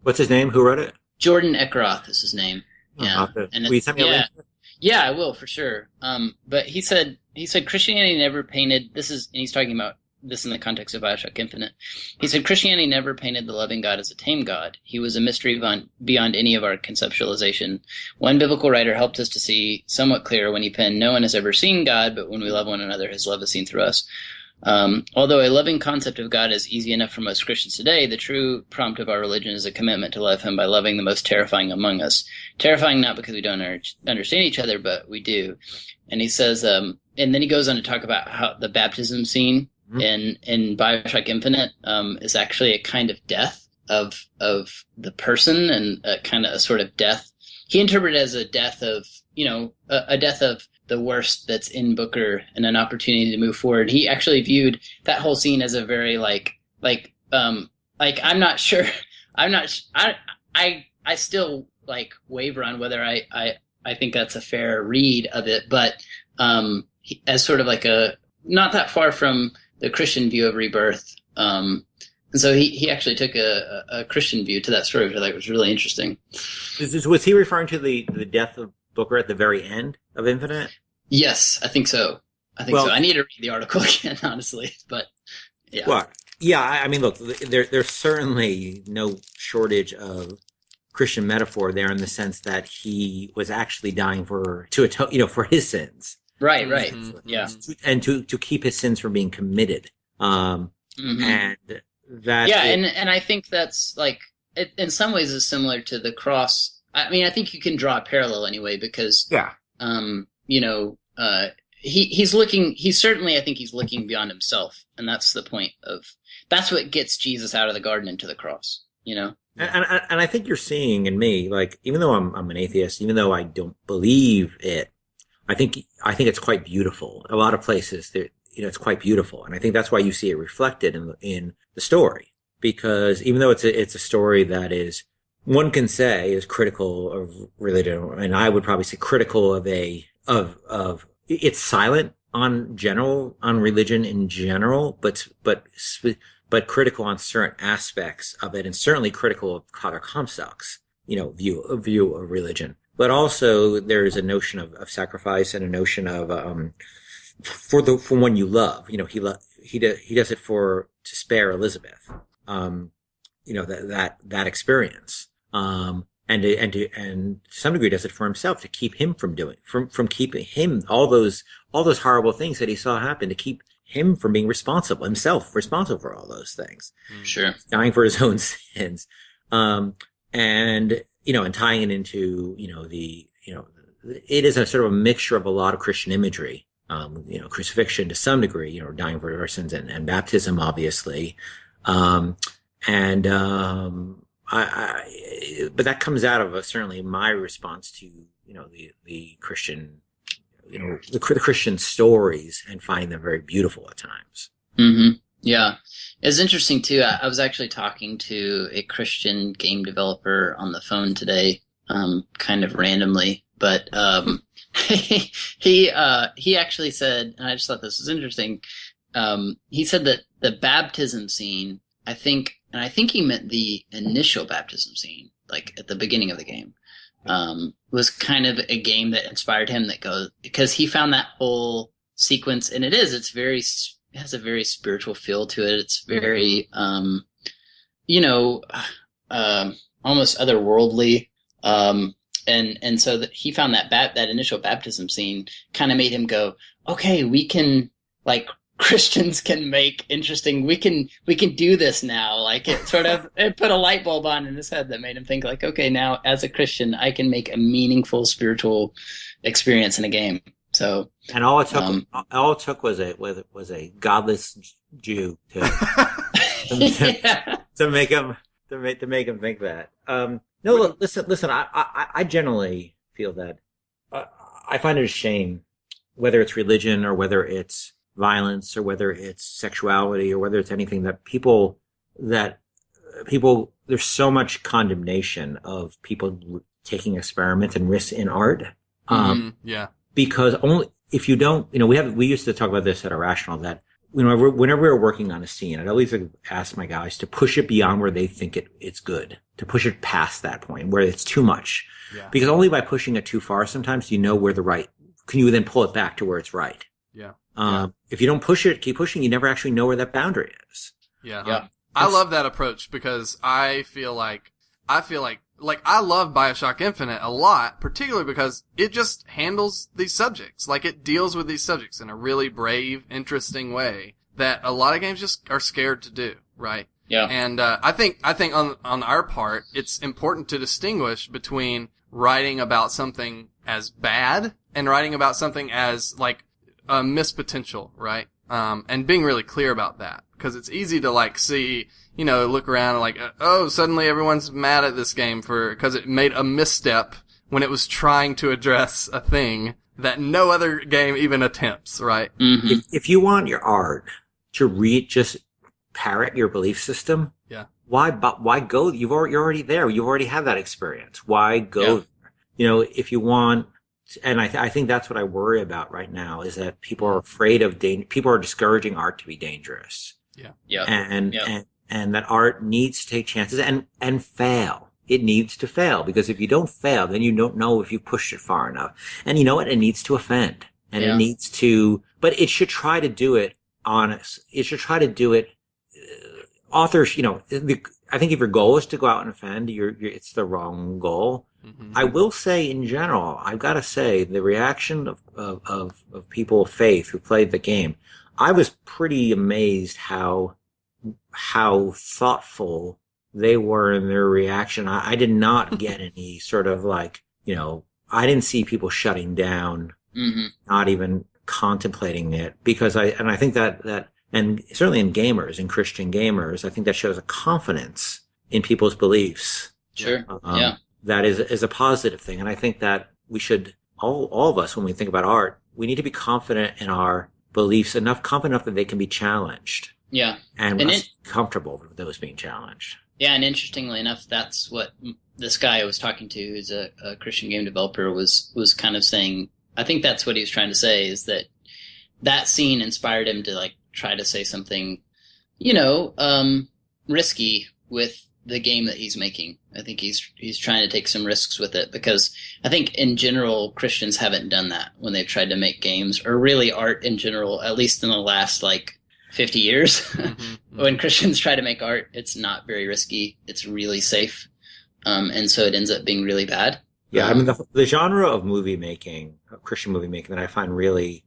What's his name? Who wrote it? Jordan Eckroth is his name. Yeah, and will you send me a link? Yeah, I will for sure. But he said Christianity never painted. And he's talking about this in the context of Bioshock Infinite. He said Christianity never painted the loving God as a tame God. He was a mystery beyond any of our conceptualization. One biblical writer helped us to see somewhat clearer when he penned, "No one has ever seen God, but when we love one another, his love is seen through us." Although a loving concept of God is easy enough for most Christians today, the true prompt of our religion is a commitment to love him by loving the most terrifying among us. Terrifying not because we don't understand each other, but we do. And he says, and then he goes on to talk about how the baptism scene in Bioshock Infinite is actually a kind of death of the person, and a kind of a sort of death he interpreted it as a death of, a death of the worst that's in Booker and an opportunity to move forward. He actually viewed that whole scene as a very I'm not sure. I still waver on whether I think that's a fair read of it, but as sort of not that far from the Christian view of rebirth. And so he actually took a Christian view to that story, which I thought was really interesting. Was he referring to the death of Booker at the very end of Infinite? Yes, I think so. So. I need to read the article again, honestly, but yeah. Well, yeah, I mean, look, there's certainly no shortage of Christian metaphor there in the sense that he was actually dying to atone, for his sins. Right. Mm-hmm. Yeah. And to keep his sins from being committed. Mm-hmm. And that. Yeah, and I think that's it, in some ways is similar to the cross. I mean, I think you can draw a parallel anyway because, he's certainly, I think he's looking beyond himself. And that's the point that's what gets Jesus out of the garden into the cross, And I think you're seeing in me, even though I'm an atheist, even though I don't believe it, I think it's quite beautiful. A lot of places it's quite beautiful. And I think that's why you see it reflected in the story. Because even though it's a story that is, one can say is critical of religion, and I would probably say critical of it's silent on religion in general, but critical on certain aspects of it, and certainly critical of Father Comstock's, view of religion. But also there's a notion of sacrifice and a notion of, for one you love. He does it to spare Elizabeth. That experience. And to some degree does it for himself to keep him from keeping him all those horrible things that he saw happen, to keep him from being responsible for all those things. Sure. Dying for his own sins. And tying it into, it is a sort of a mixture of a lot of Christian imagery. Crucifixion to some degree, dying for our sins and baptism, obviously. But that comes out of certainly my response to, the Christian, the Christian stories and finding them very beautiful at times. Mm-hmm. Yeah. It's interesting too. I was actually talking to a Christian game developer on the phone today, kind of randomly, but, he actually said, and I just thought this was interesting. He said that the baptism scene, I think he meant the initial baptism scene, at the beginning of the game, was kind of a game that inspired him because he found that whole sequence, and it has a very spiritual feel to it. It's very, almost otherworldly. And so that he found that initial baptism scene kind of made him go, okay, we can, Christians can make interesting, we can do this now. It put a light bulb on in his head that made him think okay, now as a Christian, I can make a meaningful spiritual experience in a game. So, and all it took was a godless Jew to make him think that. No, look, listen. I generally feel that I find it a shame, whether it's religion or whether it's violence or whether it's sexuality or whether it's anything, that people, there's so much condemnation of people taking experiments and risks in art. Yeah. Because only if you don't, we used to talk about this at Irrational, that whenever we were working on a scene, I'd always ask my guys to push it beyond where they think it's good, to push it past that point where it's too much. Yeah. Because only by pushing it too far, sometimes can you then pull it back to where it's right. Yeah. If you don't push it, keep pushing, you never actually know where that boundary is. Yeah. I love that approach because I feel like I love Bioshock Infinite a lot, particularly because it just handles these subjects. It deals with these subjects in a really brave, interesting way that a lot of games just are scared to do, right? Yeah. And, I think on our part, it's important to distinguish between writing about something as bad and writing about something as, a missed potential, right? And being really clear about that. Cause it's easy to see, look around and suddenly everyone's mad at this game cause it made a misstep when it was trying to address a thing that no other game even attempts, right? Mm-hmm. If you want your art to just parrot your belief system, Yeah. why go? You're already there. You already have that experience. Why go Yeah. there? You know, if you want, and I think that's what I worry about right now is that people are afraid of people are discouraging art to be dangerous. Yeah. Yeah. And that art needs to take chances and fail. It needs to fail, because if you don't fail, then you don't know if you pushed it far enough. And you know what? It needs to offend, and it needs to, but it should try to do it honest. It should try to do it. Authors, you know, I think if your goal is to go out and offend, it's the wrong goal. Mm-hmm. I will say, in general, I've got to say the reaction of people of faith who played the game, I was pretty amazed how thoughtful they were in their reaction. I did not get any sort of like, you know, I didn't see people shutting down, not even contemplating it, because I think that, and certainly in gamers, in Christian gamers, I think that shows a confidence in people's beliefs. Sure. That is a positive thing. And I think that we should, all of us, when we think about art, we need to be confident in our beliefs, confident enough that they can be challenged. Yeah. And comfortable with those being challenged. Yeah, and interestingly enough, that's what this guy I was talking to, who's a Christian game developer, was kind of saying. I think that's what he was trying to say, is that scene inspired him to like try to say something, you know, risky with the game that he's making. I think he's trying to take some risks with it, because I think in general Christians haven't done that when they've tried to make games, or really art in general, at least in the last like 50 years. Mm-hmm. When Christians try to make art, it's not very risky. It's really safe. And so it ends up being really bad. Yeah, I mean, the genre of movie making, Christian movie making, that I find really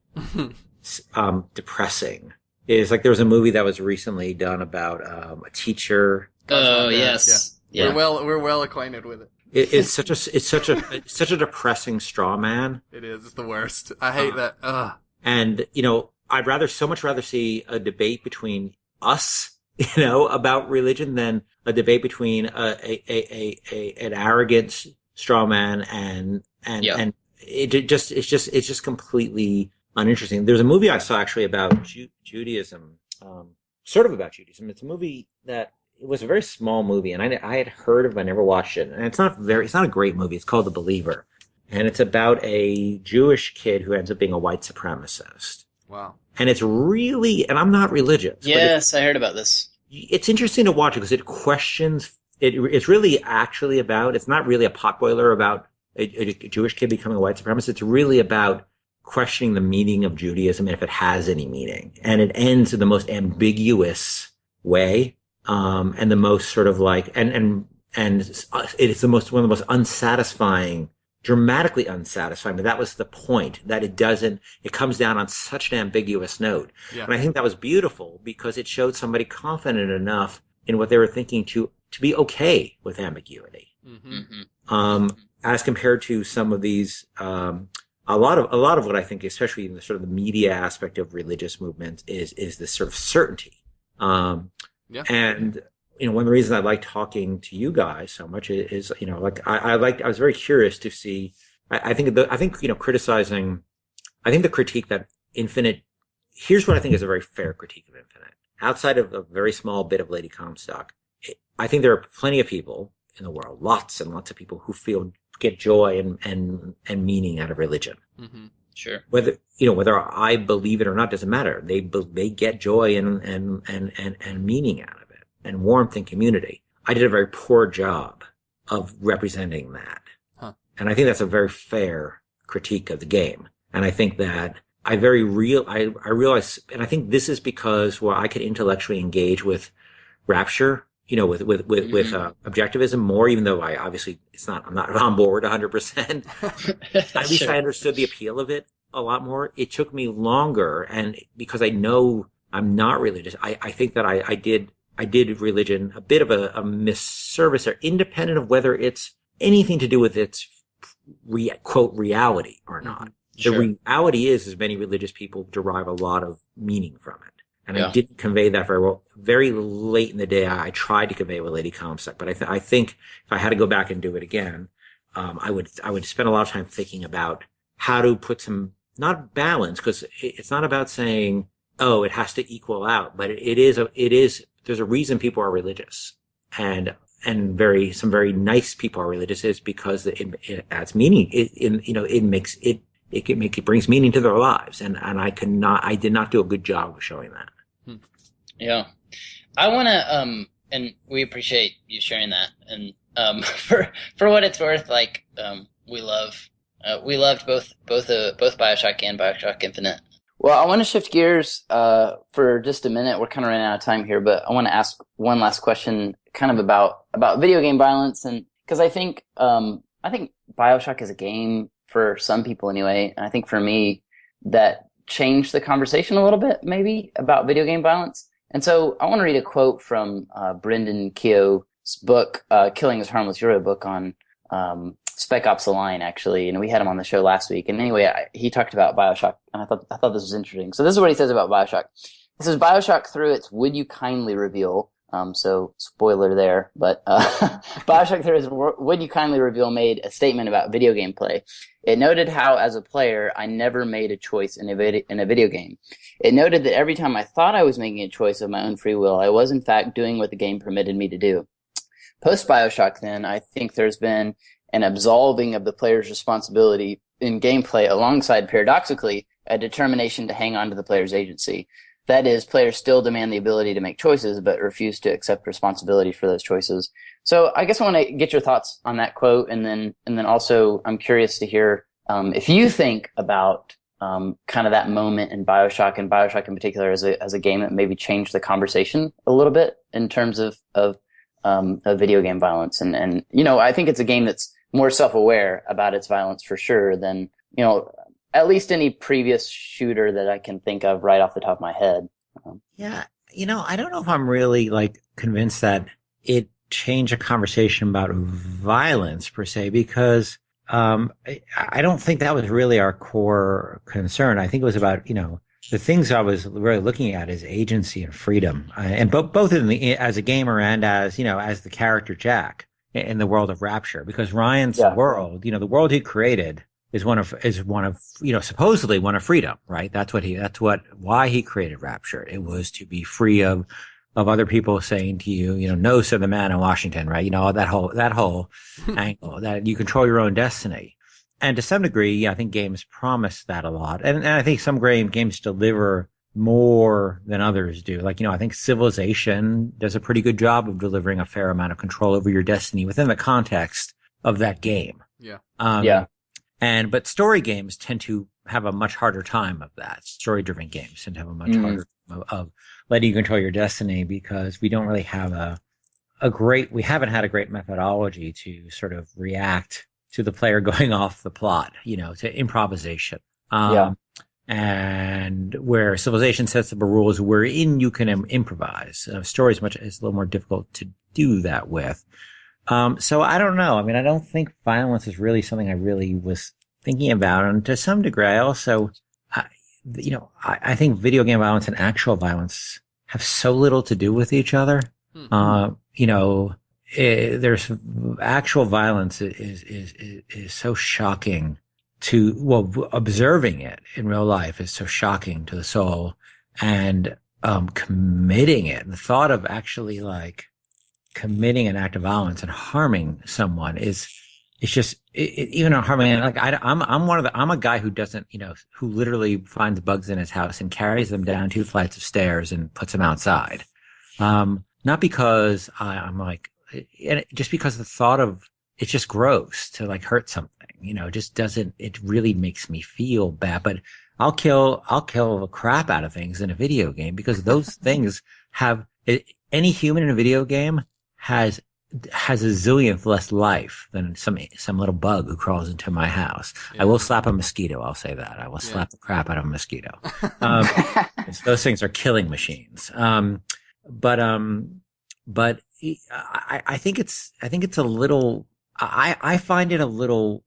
depressing is like there was a movie that was recently done about a teacher. Oh, yes. Yeah. We're well acquainted with it. It's such a depressing straw man. It is. It's the worst. I hate that. Ugh. And, you know, I'd so much rather see a debate between us, you know, about religion than a debate between an arrogant straw man and it's just completely uninteresting. There's a movie I saw actually about Judaism, sort of about Judaism. It's a movie that it was a very small movie, and I had heard of it, I never watched it. And it's not a great movie. It's called The Believer. And it's about a Jewish kid who ends up being a white supremacist. Wow. And it's really, and I'm not religious. Yes, I heard about this. It's interesting to watch because it questions, it's really actually about, it's not really a potboiler about a Jewish kid becoming a white supremacist. It's really about questioning the meaning of Judaism and if it has any meaning. And it ends in the most ambiguous way. And the most sort of like, and it's one of the most unsatisfying, dramatically unsatisfying, but that was the point, that it comes down on such an ambiguous note. Yeah. And I think that was beautiful because it showed somebody confident enough in what they were thinking to be okay with ambiguity. Mm-hmm. As compared to some of these, a lot of what I think, especially in the sort of the media aspect of religious movements, is this sort of certainty. Yeah. And, you know, one of the reasons I like talking to you guys so much is, you know, like I was very curious to see, I think, you know, criticizing, I think the critique that Infinite, here's what I think is a very fair critique of Infinite. Outside of a very small bit of Lady Comstock, I think there are plenty of people in the world, lots and lots of people who get joy and meaning out of religion. Mm-hmm. Sure. Whether I believe it or not doesn't matter. They get joy and meaning out of it, and warmth and community. I did a very poor job of representing that. Huh. And I think that's a very fair critique of the game. And I think that I realize, and I think this is because I could intellectually engage with Rapture, you know, with objectivism more, even though I'm not on board 100%. At least I understood the appeal of it a lot more. It took me longer, and because I know I'm not religious, I think that I did religion a bit of a misservice there, independent of whether it's anything to do with its quote reality or not. Sure. The reality is many religious people derive a lot of meaning from it. And I didn't convey that very well. Very late in the day, I tried to convey with Lady Comstock, but I think if I had to go back and do it again, I would spend a lot of time thinking about how to put some, not balance, because it's not about saying, oh, it has to equal out, but there's a reason people are religious, and some very nice people are religious is because it adds meaning. It brings meaning to their lives, and I did not do a good job of showing that. Yeah. I want to, and we appreciate you sharing that. And, for what it's worth, like, we loved both Bioshock and Bioshock Infinite. Well, I want to shift gears, for just a minute. We're kind of running out of time here, but I want to ask one last question kind of about video game violence. And cause I think Bioshock is a game for some people anyway. And I think for me that changed the conversation a little bit, maybe, about video game violence. And so I want to read a quote from Brendan Keogh's book, Killing is Harmless Euro book on Spec Ops: The Line, actually. And we had him on the show last week. And anyway, he talked about Bioshock, and I thought this was interesting. So this is what he says about Bioshock. He says, Bioshock, through its Would You Kindly reveal, so spoiler there, but Bioshock through its Would You Kindly reveal made a statement about video game play. It noted how, as a player, I never made a choice in a video game. It noted that every time I thought I was making a choice of my own free will, I was in fact doing what the game permitted me to do. Post-Bioshock, then, I think there's been an absolving of the player's responsibility in gameplay alongside, paradoxically, a determination to hang on to the player's agency. That is, players still demand the ability to make choices, but refuse to accept responsibility for those choices. So I guess I want to get your thoughts on that quote, and then also I'm curious to hear if you think about kind of that moment in Bioshock, and Bioshock in particular as a game that maybe changed the conversation a little bit in terms of video game violence. And I think it's a game that's more self-aware about its violence for sure than, at least any previous shooter that I can think of right off the top of my head. Yeah. I don't know if I'm really convinced that it changed a conversation about violence per se, because I don't think that was really our core concern. I think it was about, the things I was really looking at is agency and freedom, and both as a gamer and as the character Jack in the world of Rapture, because Ryan's world, the world he created is one of supposedly one of freedom, right? Why he created Rapture. It was to be free of other people saying to you, no, said the man in Washington, right? That whole angle that you control your own destiny. And to some degree, I think games promise that a lot. And I think some games deliver more than others do. I think Civilization does a pretty good job of delivering a fair amount of control over your destiny within the context of that game. Yeah. But story games tend to have a much harder time of that. Story-driven games tend to have a much harder time of letting you control your destiny, because we don't really have we haven't had a great methodology to sort of react to the player going off the plot, to improvisation. And where Civilization sets up rules wherein you can improvise. Story is a little more difficult to do that with. So I don't know. I mean, I don't think violence is really something I really was thinking about. And to some degree, I also, I think video game violence and actual violence have so little to do with each other. There's actual violence is so shocking observing it in real life is so shocking to the soul, and committing it, the thought of actually committing an act of violence and harming someone even harming, I'm a guy who doesn't, who literally finds bugs in his house and carries them down 2 flights of stairs and puts them outside. Not because just because the thought of it's just gross to hurt something, it really makes me feel bad. But I'll kill the crap out of things in a video game, because those things any human in a video game has a zillionth less life than some little bug who crawls into my house. Yeah. I will slap a mosquito. I'll say that. I will slap the crap out of a mosquito. Those things are killing machines. But I think it's a little, I find it a little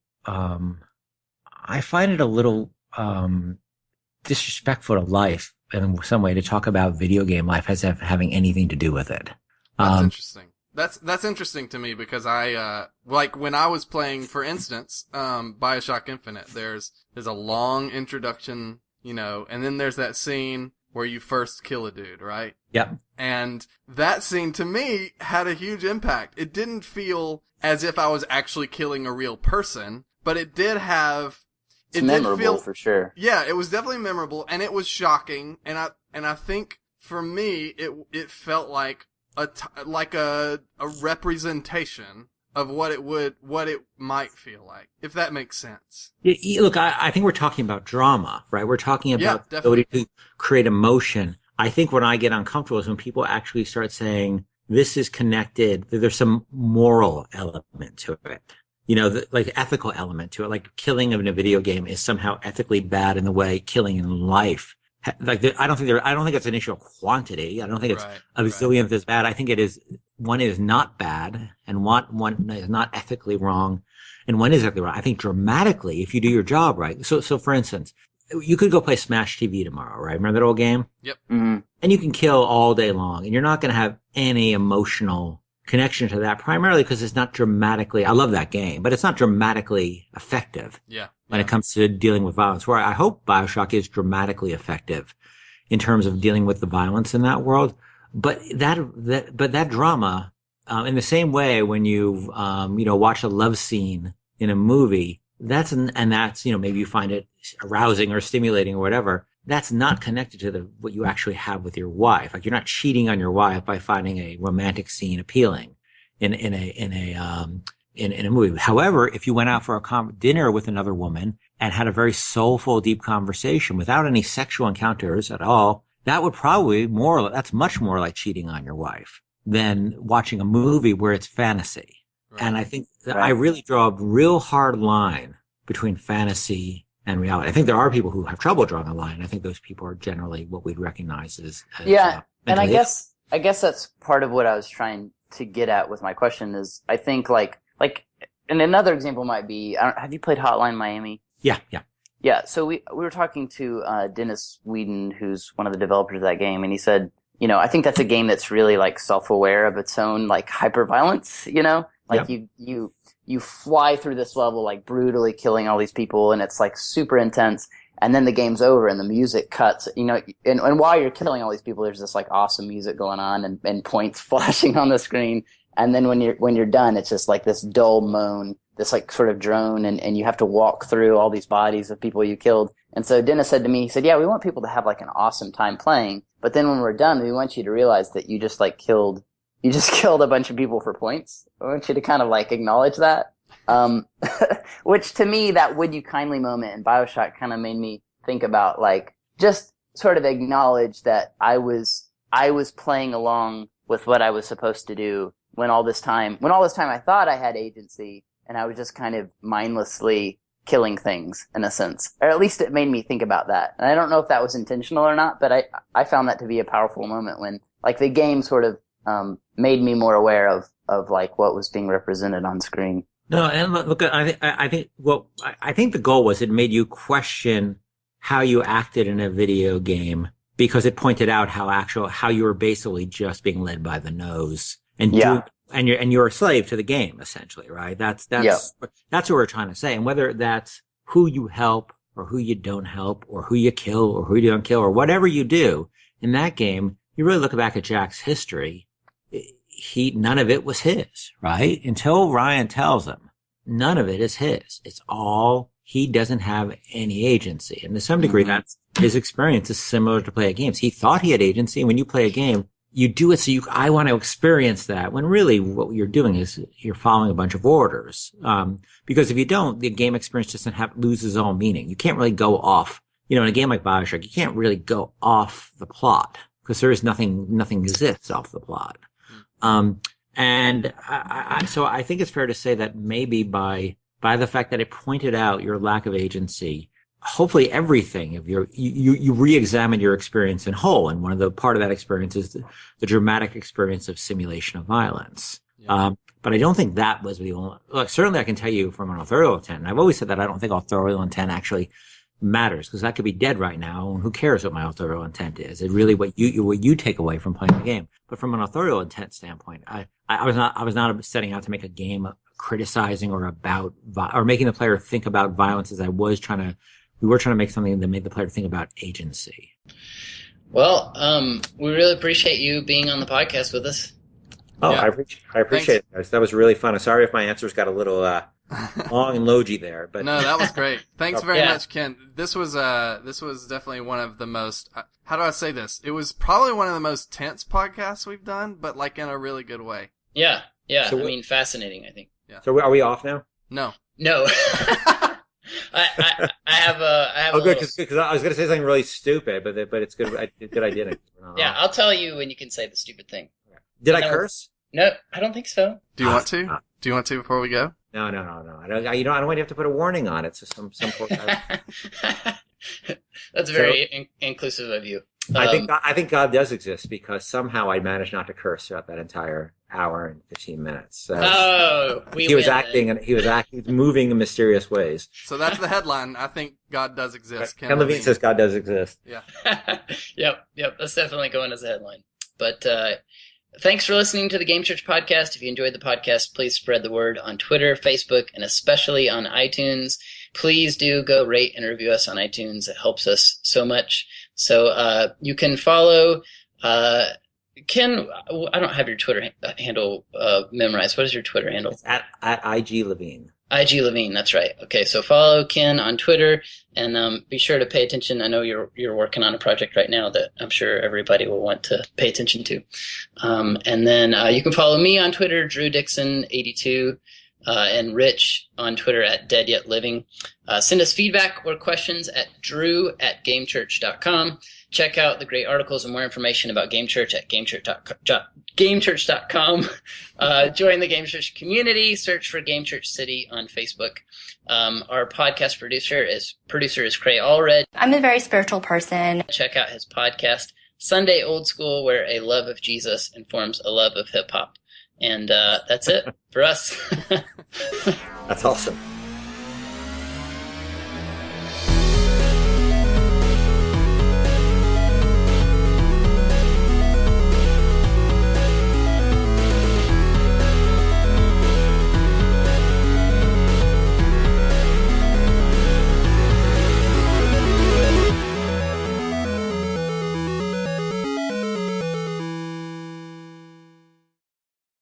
disrespectful to life in some way to talk about video game life as having anything to do with it. That's interesting. That's interesting to me because I like when I was playing, for instance, Bioshock Infinite. There's a long introduction, and then there's that scene where you first kill a dude, right? Yep. And that scene to me had a huge impact. It didn't feel as if I was actually killing a real person, but it did have. It's memorable for sure. Yeah, it was definitely memorable, and it was shocking, and I think for me it felt like a representation of what it might feel like, if that makes sense. Look, I think we're talking about drama, right? We're talking about the ability to create emotion. I think when I get uncomfortable is when people actually start saying this is connected, that there's some moral element to it. Like ethical element to it, like killing in a video game is somehow ethically bad in the way killing in life. Like I don't think it's an issue of quantity. I don't think it's a zillionth is bad. I think it is, one is not bad and one is not ethically wrong and one is ethically wrong. I think dramatically, if you do your job right. So for instance, you could go play Smash TV tomorrow, right? Remember that old game? Yep. Mm-hmm. And you can kill all day long and you're not going to have any emotional connection to that, primarily because it's not dramatically, I love that game, but it's not dramatically effective when it comes to dealing with violence, where I hope Bioshock is dramatically effective in terms of dealing with the violence in that world. But that drama, in the same way when you watch a love scene in a movie, that's maybe you find it arousing or stimulating or whatever. That's not connected to what you actually have with your wife. Like you're not cheating on your wife by finding a romantic scene appealing in a movie. However, if you went out for a dinner with another woman and had a very soulful, deep conversation without any sexual encounters at all, that would probably that's much more like cheating on your wife than watching a movie where it's fantasy. Right. And I think that I really draw a real hard line between fantasy and reality. I think there are people who have trouble drawing a line. I think those people are generally what we'd recognize as and I guess that's part of what I was trying to get at with my question is I think like and another example might be, have you played Hotline Miami? Yeah. So we were talking to Dennis Whedon, who's one of the developers of that game, and he said, I think that's a game that's really like self-aware of its own like hyper-violence, like you fly through this level like brutally killing all these people and it's like super intense, and then the game's over and the music cuts, and while you're killing all these people there's this like awesome music going on and points flashing on the screen, and then when you're done it's just like this dull moan, this like sort of drone, and you have to walk through all these bodies of people you killed. And so Dennis said to me, he said, yeah, we want people to have like an awesome time playing, but then when we're done we want you to realize that you just killed a bunch of people for points. I want you to kind of like acknowledge that. Which to me, that would you kindly moment in Bioshock kind of made me think about like, just sort of acknowledge that I was playing along with what I was supposed to do when all this time I thought I had agency and I was just kind of mindlessly killing things in a sense. Or at least it made me think about that. And I don't know if that was intentional or not, but I found that to be a powerful moment when like the game sort of made me more aware of like what was being represented on screen. No, and look, I think the goal was it made you question how you acted in a video game because it pointed out how you were basically just being led by the nose and you're a slave to the game essentially, right? That's what we're trying to say. And whether that's who you help or who you don't help or who you kill or who you don't kill or whatever you do in that game, you really look back at Jack's history. None of it was his, right? Until Ryan tells him, none of it is his. It's all, he doesn't have any agency. And to some degree, that's his experience is similar to play games. He thought he had agency. When you play a game, you do it so I want to experience that, when really what you're doing is you're following a bunch of orders. Because if you don't, the game experience just loses all meaning. You can't really go off, in a game like Bioshock, you can't really go off the plot because there is nothing exists off the plot. So I think it's fair to say that maybe by the fact that it pointed out your lack of agency, hopefully everything of you re-examine your experience in whole. And part of that experience is the dramatic experience of simulation of violence. Yeah. But I don't think that was the only, certainly I can tell you from an authorial intent, and I've always said that I don't think authorial intent actually matters, because I could be dead right now, and who cares what my authorial intent is? It's really what you take away from playing the game. But from an authorial intent standpoint, I was not setting out to make a game criticizing or about or making the player think about violence, as we were trying to make something that made the player think about agency. Well, we really appreciate you being on the podcast with us. Oh, yeah. I appreciate it, guys. That was really fun. I'm sorry if my answers got a little long and logy there, but no, that was great. Thanks very much, Ken. This was definitely one of the most. How do I say this? It was probably one of the most tense podcasts we've done, but like in a really good way. Yeah. So fascinating. I think. Yeah. So are we off now? No. I have. Oh, good, because I was going to say something really stupid, but it's good. Good idea. Yeah, I'll tell you when you can say the stupid thing. Did I curse? No, I don't think so. Do you want to? Do you want to before we go? No. I don't. I don't want to have to put a warning on it. So some poor guy. That's very inclusive of you. I think God does exist, because somehow I managed not to curse throughout that entire hour and 15 minutes. So he was moving in mysterious ways. So that's the headline. I think God does exist. Ken Levine says God does exist. Yeah. Yep. That's definitely going as a headline. But thanks for listening to the Game Church podcast. If you enjoyed the podcast, please spread the word on Twitter, Facebook, and especially on iTunes. Please do go rate and review us on iTunes. It helps us so much. So you can follow Ken. I don't have your Twitter handle memorized. What is your Twitter handle? It's at IG Levine. IG Levine, that's right. Okay, so follow Ken on Twitter, and be sure to pay attention. I know you're working on a project right now that I'm sure everybody will want to pay attention to. And then you can follow me on Twitter, Drew Dixon 82, and Rich on Twitter at Dead Yet Living. Send us feedback or questions at drew@gamechurch.com. Check out the great articles and more information about Game Church at gamechurch.com. Join the Game Church community. Search for Game Church City on Facebook. Our podcast producer is Cray Allred. I'm a very spiritual person. Check out his podcast, Sunday Old School, where a love of Jesus informs a love of hip hop. And that's it for us. That's awesome.